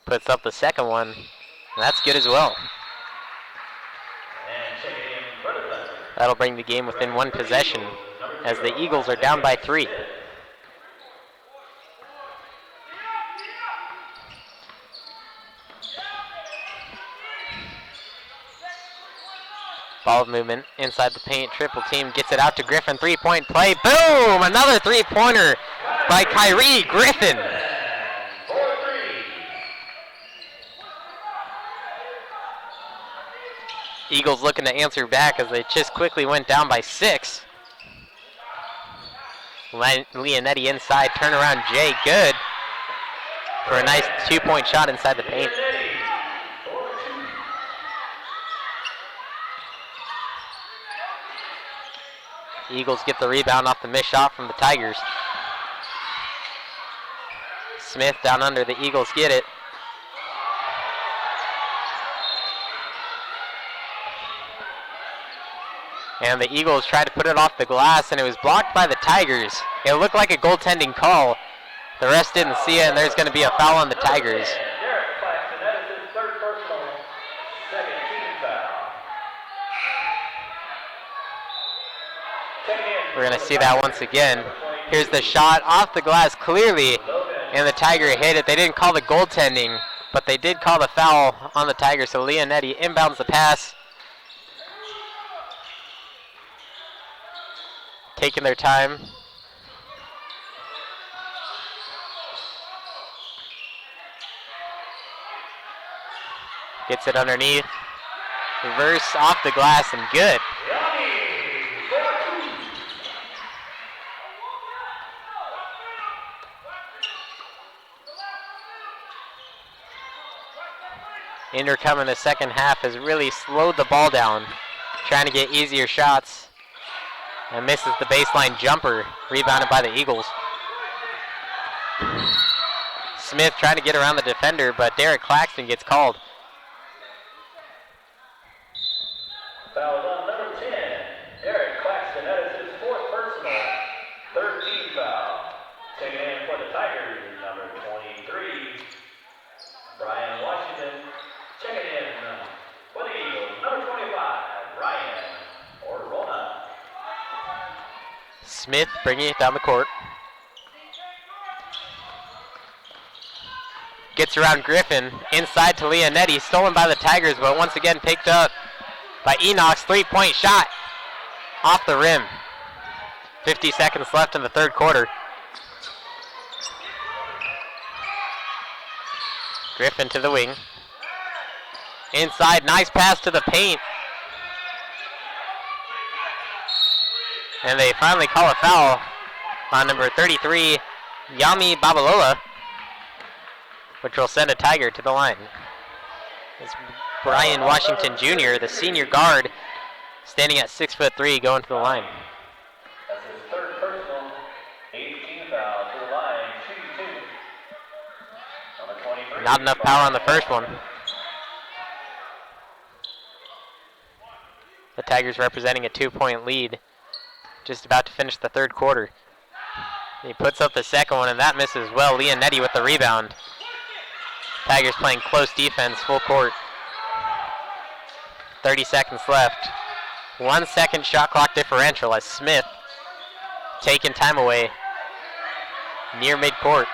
Puts up the second one, and that's good as well.
And checking in for the Thunder,
That'll bring the game within one possession as the Eagles are down by 3. Ball movement inside the paint. Triple team gets it out to Griffin. 3-point play. Boom! Another 3-pointer by Kyrie Griffin.
4-3.
Eagles looking to answer back as they just quickly went down by 6. Leonetti inside. Turnaround Jay. Good for a nice 2-point shot inside the paint. Eagles get the rebound off the missed shot from the Tigers. Smith down under. The Eagles get it. And the Eagles tried to put it off the glass, and it was blocked by the Tigers. It looked like a goaltending call. The rest didn't see it, and there's going to be a foul on the Tigers.
Derek Claxton, that is his third personal, second team foul.
We're going to see that once again. Here's the shot off the glass clearly, and the Tiger hit it. They didn't call the goaltending, but they did call the foul on the Tigers. So Leonetti inbounds the pass. Taking their time. Gets it underneath. Reverse off the glass and good. Inderkum in the second half has really slowed the ball down, trying to get easier shots, and misses the baseline jumper, rebounded by the Eagles. Smith trying to get around the defender, but Derek Claxton gets called.
Foul on number 10, Derek Claxton. That is his fourth personal, third team foul. Taking in for the Tigers, number 23, Brian Washington. Checking in for the Eagles, number 25, Ryan Orona.
Smith bringing it down the court. Gets around Griffin, inside to Leonetti, stolen by the Tigers, but once again picked up by Enochs. 3-point shot off the rim. 50 seconds left in the third quarter. Griffin to the wing. Inside, nice pass to the paint. And they finally call a foul on number 33, Yami Babalola, which will send a Tiger to the line. It's Brian Washington Jr., the senior guard, standing at 6'3", going to the line.
That's his third personal, 18 foul to the line, 2-2. Number 23.
Not enough power on the first one. The Tigers representing a 2-point lead. Just about to finish the third quarter. He puts up the second one, and that misses well. Leonetti with the rebound. Tigers playing close defense, full court. 30 seconds left. 1 second shot clock differential as Smith taking time away near midcourt.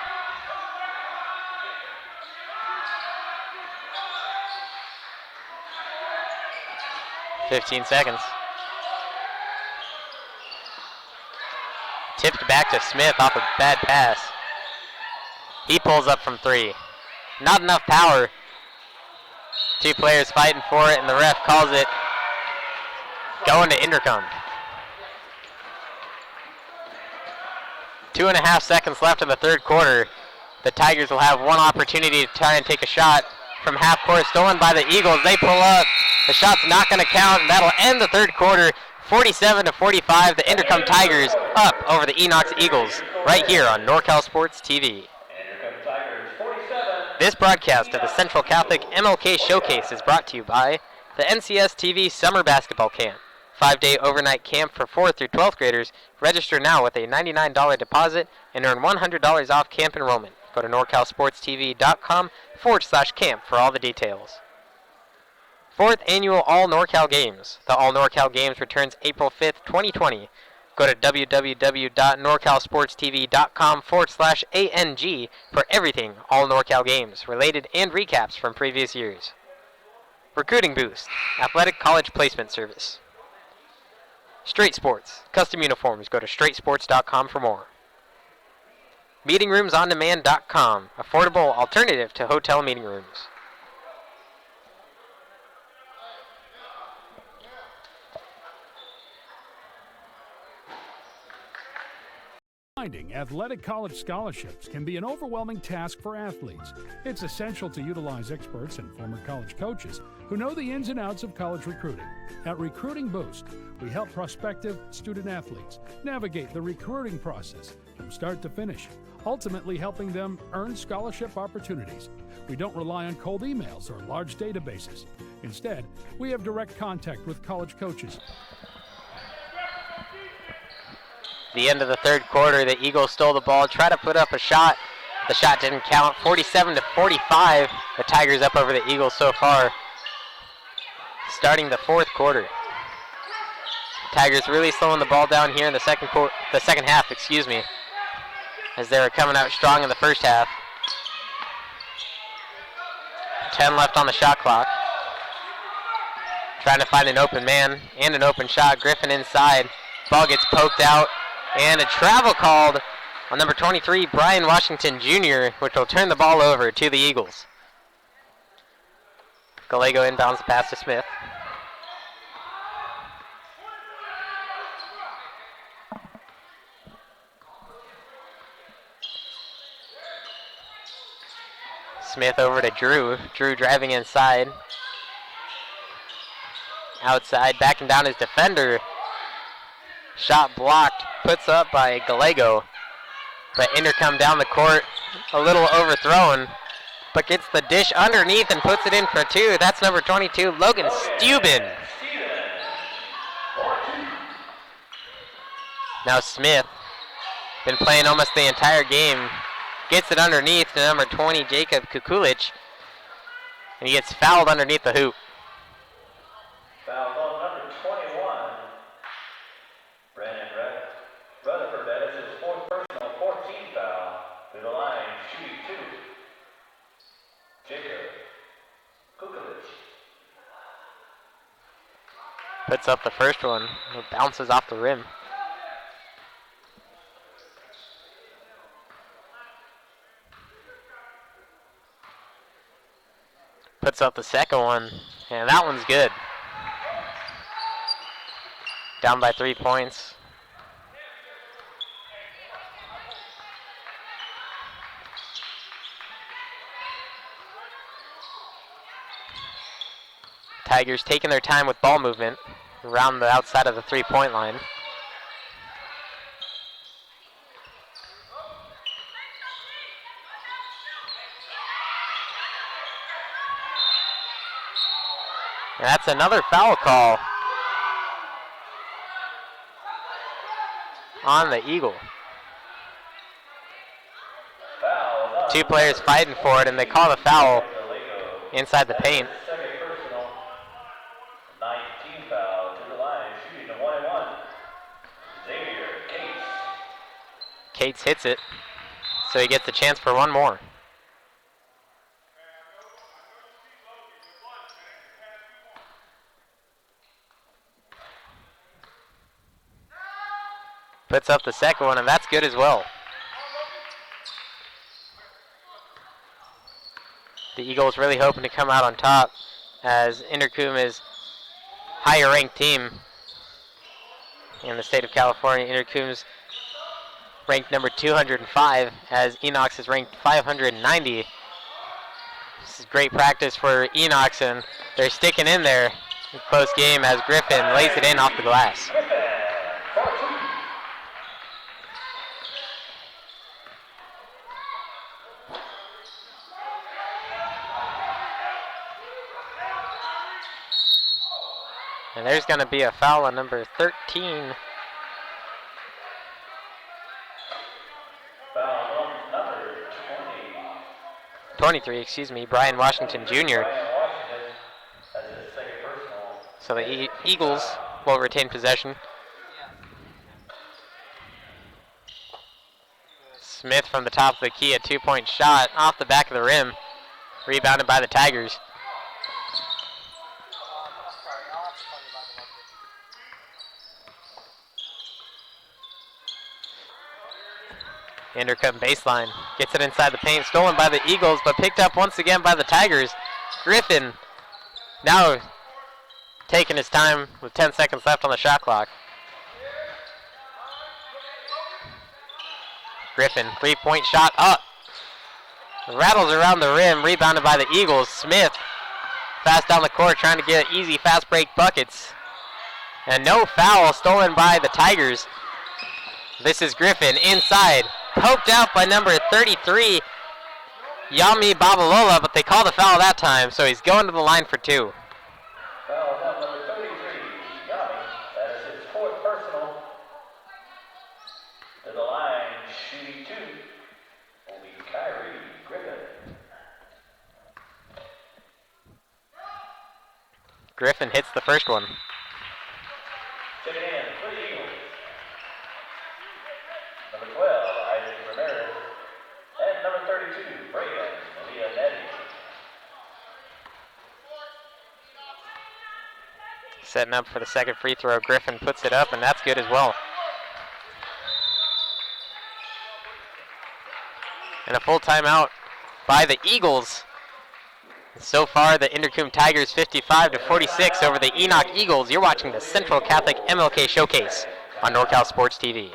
$15 seconds. Tipped back to Smith off a bad pass. He pulls up from 3. Not enough power. 2 players fighting for it, and the ref calls it going to Inderkum. 2.5 seconds left in the third quarter. The Tigers will have one opportunity to try and take a shot from half court, stolen by the Eagles. They pull up. The shot's not going to count, and that'll end the third quarter. 47-45, the Inderkum Tigers up over the Enochs Eagles, right here on NorCal Sports TV.
Inderkum Tigers, 47.
This broadcast of the Central Catholic MLK Showcase is brought to you by the NCS TV Summer Basketball Camp. 5-day overnight camp for 4th through 12th graders. Register now with a $99 deposit and earn $100 off camp enrollment. Go to NorCalSportsTV.com/camp for all the details. 4th Annual All NorCal Games. The All NorCal Games returns April 5th, 2020. Go to www.norcalsportstv.com/ANG for everything All NorCal Games, related and recaps from previous years. Recruiting Boost, Athletic College Placement Service. Straight Sports, custom uniforms. Go to straightsports.com for more. Meetingroomsondemand.com, affordable alternative to hotel meeting rooms.
Finding athletic college scholarships can be an overwhelming task for athletes. It's essential to utilize experts and former college coaches who know the ins and outs of college recruiting. At Recruiting Boost, we help prospective student athletes navigate the recruiting process from start to finish, ultimately helping them earn scholarship opportunities. We don't rely on cold emails or large databases. Instead, we have direct contact with college coaches.
The end of the third quarter, the Eagles stole the ball, tried to put up a shot. The shot didn't count. 47-45. The Tigers up over the Eagles so far. Starting the fourth quarter. Tigers really slowing the ball down here in the second half, as they were coming out strong in the first half. 10 left on the shot clock. Trying to find an open man and an open shot. Griffin inside. Ball gets poked out. And a travel called on number 23, Brian Washington Jr., which will turn the ball over to the Eagles. Gallego inbounds the pass to Smith. Smith over to Drew. Drew driving inside. Outside, backing down his defender. Shot blocked, puts up by Gallego. But Inderkum down the court, a little overthrown, but gets the dish underneath and puts it in for two. That's number 22, Logan Steuben. Now Smith, been playing almost the entire game, gets it underneath to number 20, Jacob Kukulich, and he gets fouled underneath the hoop.
Foul on number 21, Brandon Rutherford. That is his fourth personal, 14 foul. To the line, shooting two. Jacob Kukulich.
Puts up the first one. It bounces off the rim. Puts up the second one, and that one's good. Down by 3 points. Tigers taking their time with ball movement around the outside of the 3-point line. And that's another foul call on the Eagle. Two players fighting for it, and they call the foul inside the paint. Cates hits it, so he gets a chance for one more. Puts up the second one, and that's good as well. The Eagles really hoping to come out on top, as Inderkum is higher ranked team in the state of California. Inderkum's ranked number 205, as Enochs is ranked 590. This is great practice for Enochs, and they're sticking in there in close game as Griffin lays it in off the glass. And there's going to be a foul on number 13.
Foul on number
23, Brian Washington Jr. So the Eagles will retain possession. Smith from the top of the key, a 2-point shot off the back of the rim. Rebounded by the Tigers. Inderkum baseline. Gets it inside the paint. Stolen by the Eagles, but picked up once again by the Tigers. Griffin now taking his time with 10 seconds left on the shot clock. Griffin, three-point shot up. Rattles around the rim, rebounded by the Eagles. Smith, fast down the court, trying to get easy fast break buckets. And no foul, stolen by the Tigers. This is Griffin inside, poked out by number 33, Yami Babalola, but they call the foul that time, so he's going to the line for two.
Foul number 33, Yami. That is his fourth personal. To the line, shooting two, will be Kyrie Griffin.
Griffin hits the first one.
Checking in for the Eagles. Number 12, Isaac Ramirez. And number 32, Braden Leonetti.
Setting up for the second free throw. Griffin puts it up, and that's good as well. And a full timeout by the Eagles. So far, the Inderkum Tigers 55-46 over the Enoch Eagles. You're watching the Central Catholic MLK Showcase on NorCal Sports TV.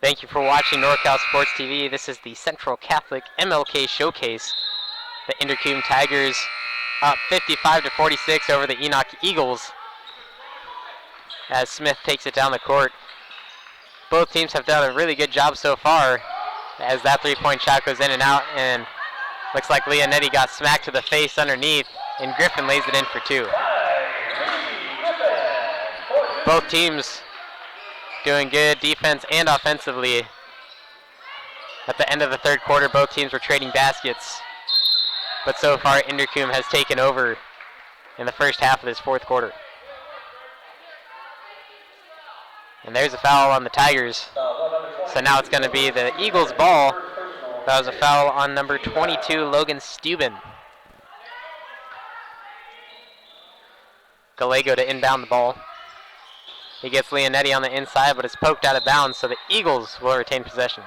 Thank you for watching NorCal Sports TV. This is the Central Catholic MLK Showcase. The Inderkum Tigers up 55-46 over the Enoch Eagles as Smith takes it down the court. Both teams have done a really good job so far as that three-point shot goes in and out, and looks like Leonetti got smacked to the face underneath, and Griffin lays it in for two. Both teams doing good defense and offensively. At the end of the third quarter, both teams were trading baskets. But so far, Inderkum has taken over in the first half of this fourth quarter. And there's a foul on the Tigers. So now it's going to be the Eagles' ball. That was a foul on number 22, Logan Steuben. Gallego to inbound the ball. He gets Leonetti on the inside, but it's poked out of bounds, so the Eagles will retain possession.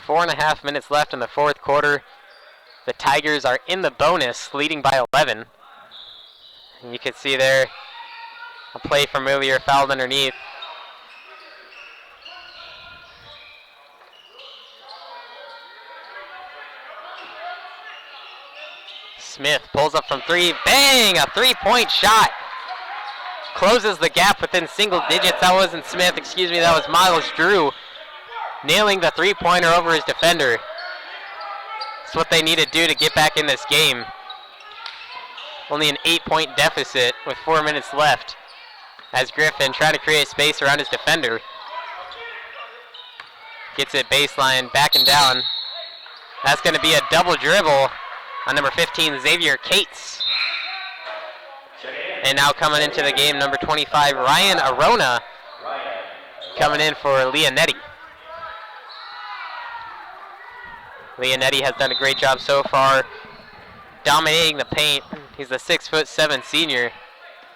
Four and a half minutes left in the fourth quarter. The Tigers are in the bonus, leading by 11. And you can see there a play from earlier fouled underneath. Smith pulls up from three. Bang! A three-point shot. Closes the gap within single digits. That wasn't Smith, excuse me. That was Miles Drew nailing the three-pointer over his defender. That's what they need to do to get back in this game. Only an 8-point deficit with 4 minutes left as Griffin trying to create space around his defender. Gets it baseline, backing down. That's going to be a double dribble on number 15, Xavier Cates. And now coming into the game, number 25, Ryan Arona, coming in for Leonetti. Leonetti has done a great job so far, dominating the paint. He's a 6'7" senior.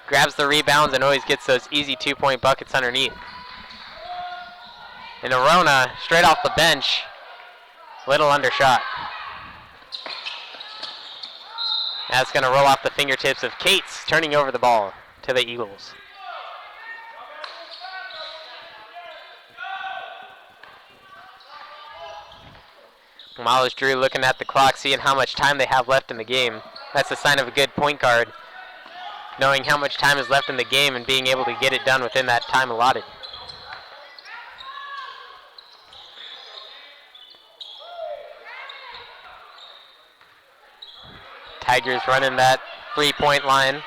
Grabs the rebounds and always gets those easy 2-point buckets underneath. And Arona, straight off the bench, little undershot. That's going to roll off the fingertips of Cates, turning over the ball to the Eagles. Miles Drew looking at the clock, seeing how much time they have left in the game. That's a sign of a good point guard, knowing how much time is left in the game and being able to get it done within that time allotted. Tigers running that three-point line,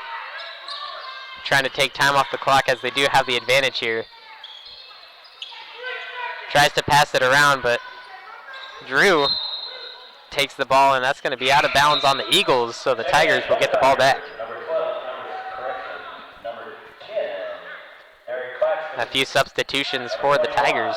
trying to take time off the clock as they do have the advantage here. Tries to pass it around, but Drew takes the ball, and that's going to be out of bounds on the Eagles, so the Tigers will get the ball back. A few substitutions for the Tigers.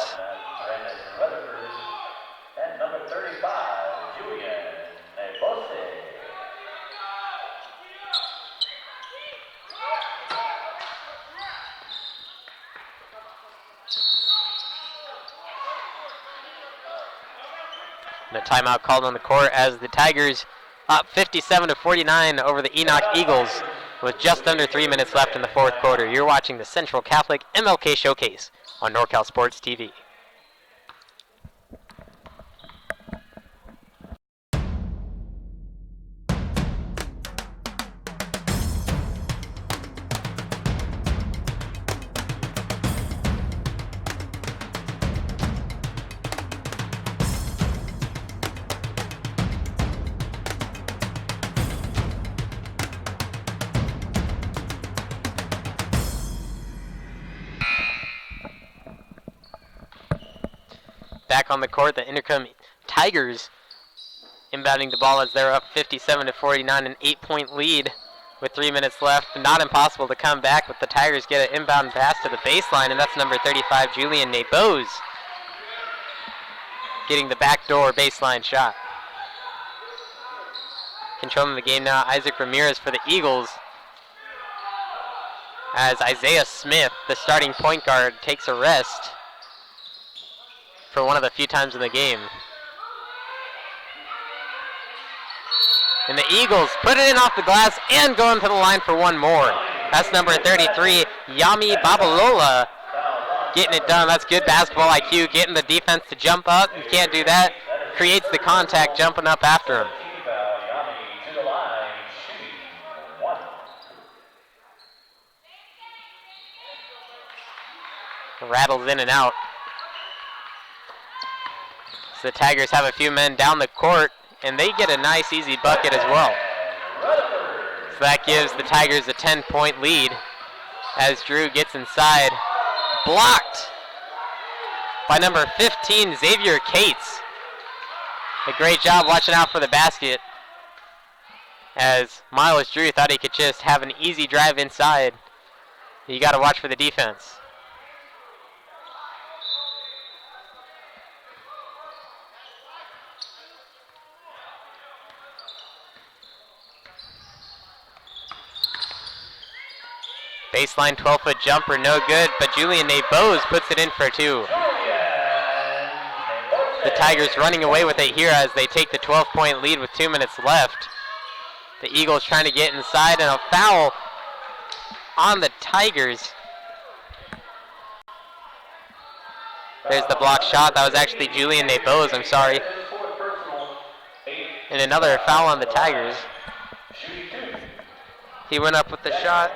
And a timeout called on the court as the Tigers up 57-49 over the Enoch Eagles with just under 3 minutes left in the fourth quarter. You're watching the Central Catholic MLK Showcase on NorCal Sports TV. Back on the court, the Inderkum Tigers inbounding the ball as they're up 57-49, an 8-point lead with 3 minutes left. Not impossible to come back, but the Tigers get an inbound pass to the baseline, and that's number 35, Julian Nebose, getting the backdoor baseline shot. Controlling the game now, Isaac Ramirez for the Eagles, as Isaiah Smith, the starting point guard, takes a rest for one of the few times in the game. And the Eagles put it in off the glass and going to the line for one more. That's number 33, Yami Babalola, getting it done. That's good basketball IQ, getting the defense to jump up. You can't do that. Creates the contact, jumping up after him. Rattles in and out. So the Tigers have a few men down the court, and they get a nice, easy bucket as well. So that gives the Tigers a 10-point lead as Drew gets inside. Blocked by number 15, Xavier Cates. A great job watching out for the basket, as Miles Drew thought he could just have an easy drive inside. You got to watch for the defense. Baseline 12-foot jumper, no good, but Julian Nebose puts it in for two. The Tigers running away with it here as they take the 12-point lead with 2 minutes left. The Eagles trying to get inside, and a foul on the Tigers. There's the block shot. That was actually Julian Nebose, I'm sorry. And another foul on the Tigers. He went up with the shot.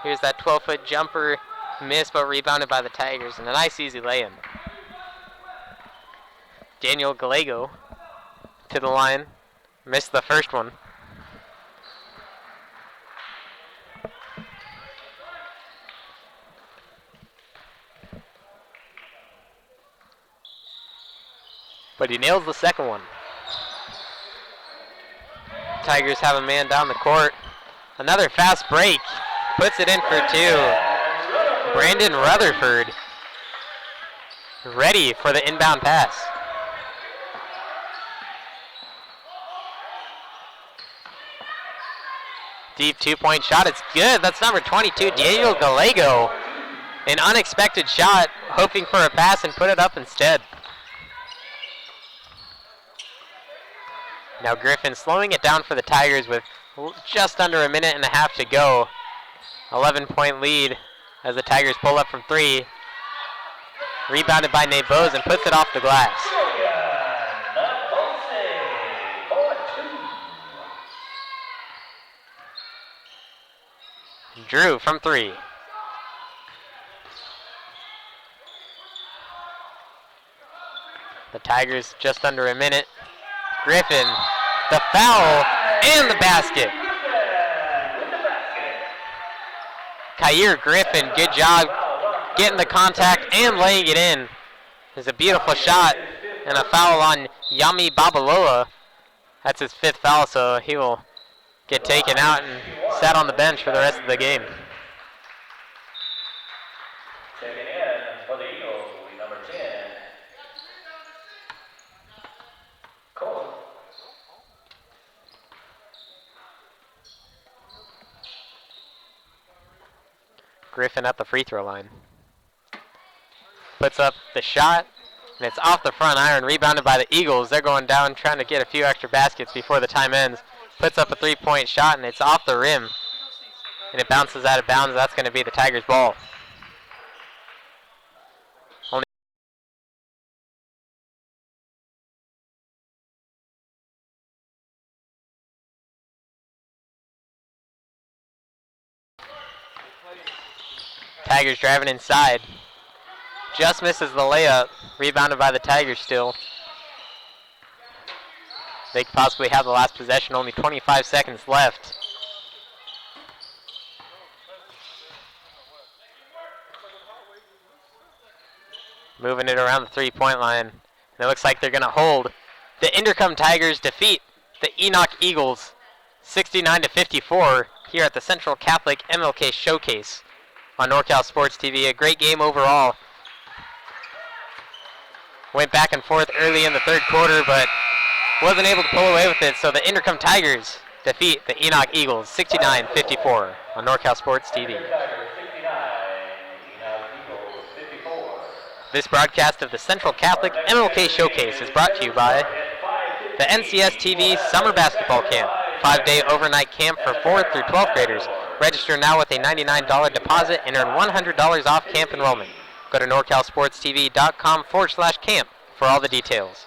Here's that 12-foot jumper, missed but rebounded by the Tigers, and a nice easy lay-in. Daniel Gallego to the line, missed the first one. But he nails the second one. Tigers have a man down the court. Another fast break. Puts it in for two. Brandon Rutherford ready for the inbound pass. Deep two-point shot. It's good. That's number 22, Daniel Gallego. An unexpected shot, hoping for a pass and put it up instead. Now Griffin slowing it down for the Tigers with just under a minute and a half to go. 11-point lead as the Tigers pull up from three. Rebounded by Nate Bose and puts it off the glass. Drew from 3. The Tigers just under a minute. Griffin, the foul, and the basket. Kyer Griffin, good job getting the contact and laying it in. It's a beautiful shot and a foul on Yami Babalola. That's his 5th foul, so he will get taken out and sat on the bench for the rest of the game.
Checking in for the Eagles, number 10. Cole.
Griffin at the free throw line. Puts up the shot, and it's off the front iron, rebounded by the Eagles. They're going down trying to get a few extra baskets before the time ends. Puts up a 3-point shot, and it's off the rim. And it bounces out of bounds. That's going to be the Tigers' ball. Tigers driving inside. Just misses the layup. Rebounded by the Tigers still. They could possibly have the last possession. Only 25 seconds left. Moving it around the 3-point line. And it looks like they're going to hold. The Inderkum Tigers defeat the Enoch Eagles 69-54 here at the Central Catholic MLK Showcase on NorCal Sports TV. A great game overall. Went back and forth early in the 3rd quarter, but wasn't able to pull away with it. So the Inderkum Tigers defeat the Enoch Eagles 69-54 on NorCal Sports TV. This broadcast of the Central Catholic MLK Showcase is brought to you by the NCS TV Summer Basketball Camp, 5-day overnight camp for 4th through 12th graders. Register now with a $99 deposit and earn $100 off camp enrollment. Go to NorCalSportsTV.com/camp for all the details.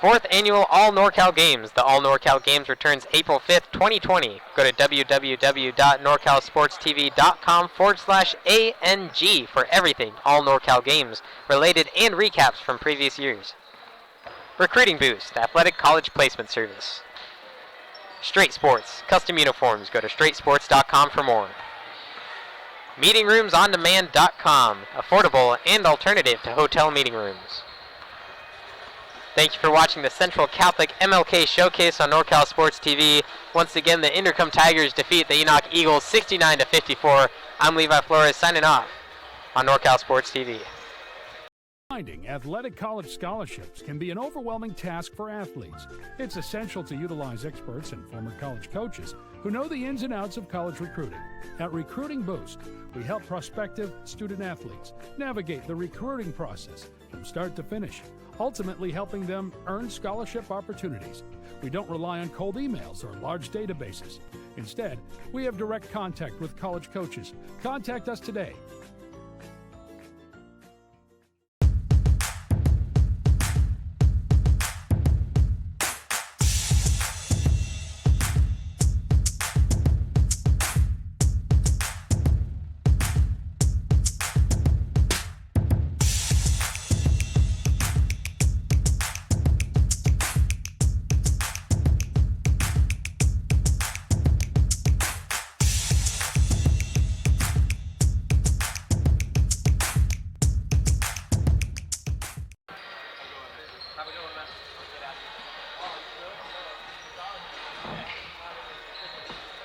4th annual All NorCal Games. The All NorCal Games returns April 5th, 2020. Go to www.NorCalSportsTV.com/ANG for everything All NorCal Games related and recaps from previous years. Recruiting Boost, Athletic College Placement Service. Straight Sports, custom uniforms. Go to straightsports.com for more. Meetingroomsondemand.com, affordable and alternative to hotel meeting rooms. Thank you for watching the Central Catholic MLK Showcase on NorCal Sports TV. Once again, the Inderkum Tigers defeat the Enoch Eagles 69-54. I'm Levi Flores signing off on NorCal Sports TV.
Finding athletic college scholarships can be an overwhelming task for athletes. It's essential to utilize experts and former college coaches who know the ins and outs of college recruiting. At Recruiting Boost, we help prospective student athletes navigate the recruiting process from start to finish, ultimately helping them earn scholarship opportunities. We don't rely on cold emails or large databases. Instead, we have direct contact with college coaches. Contact us today.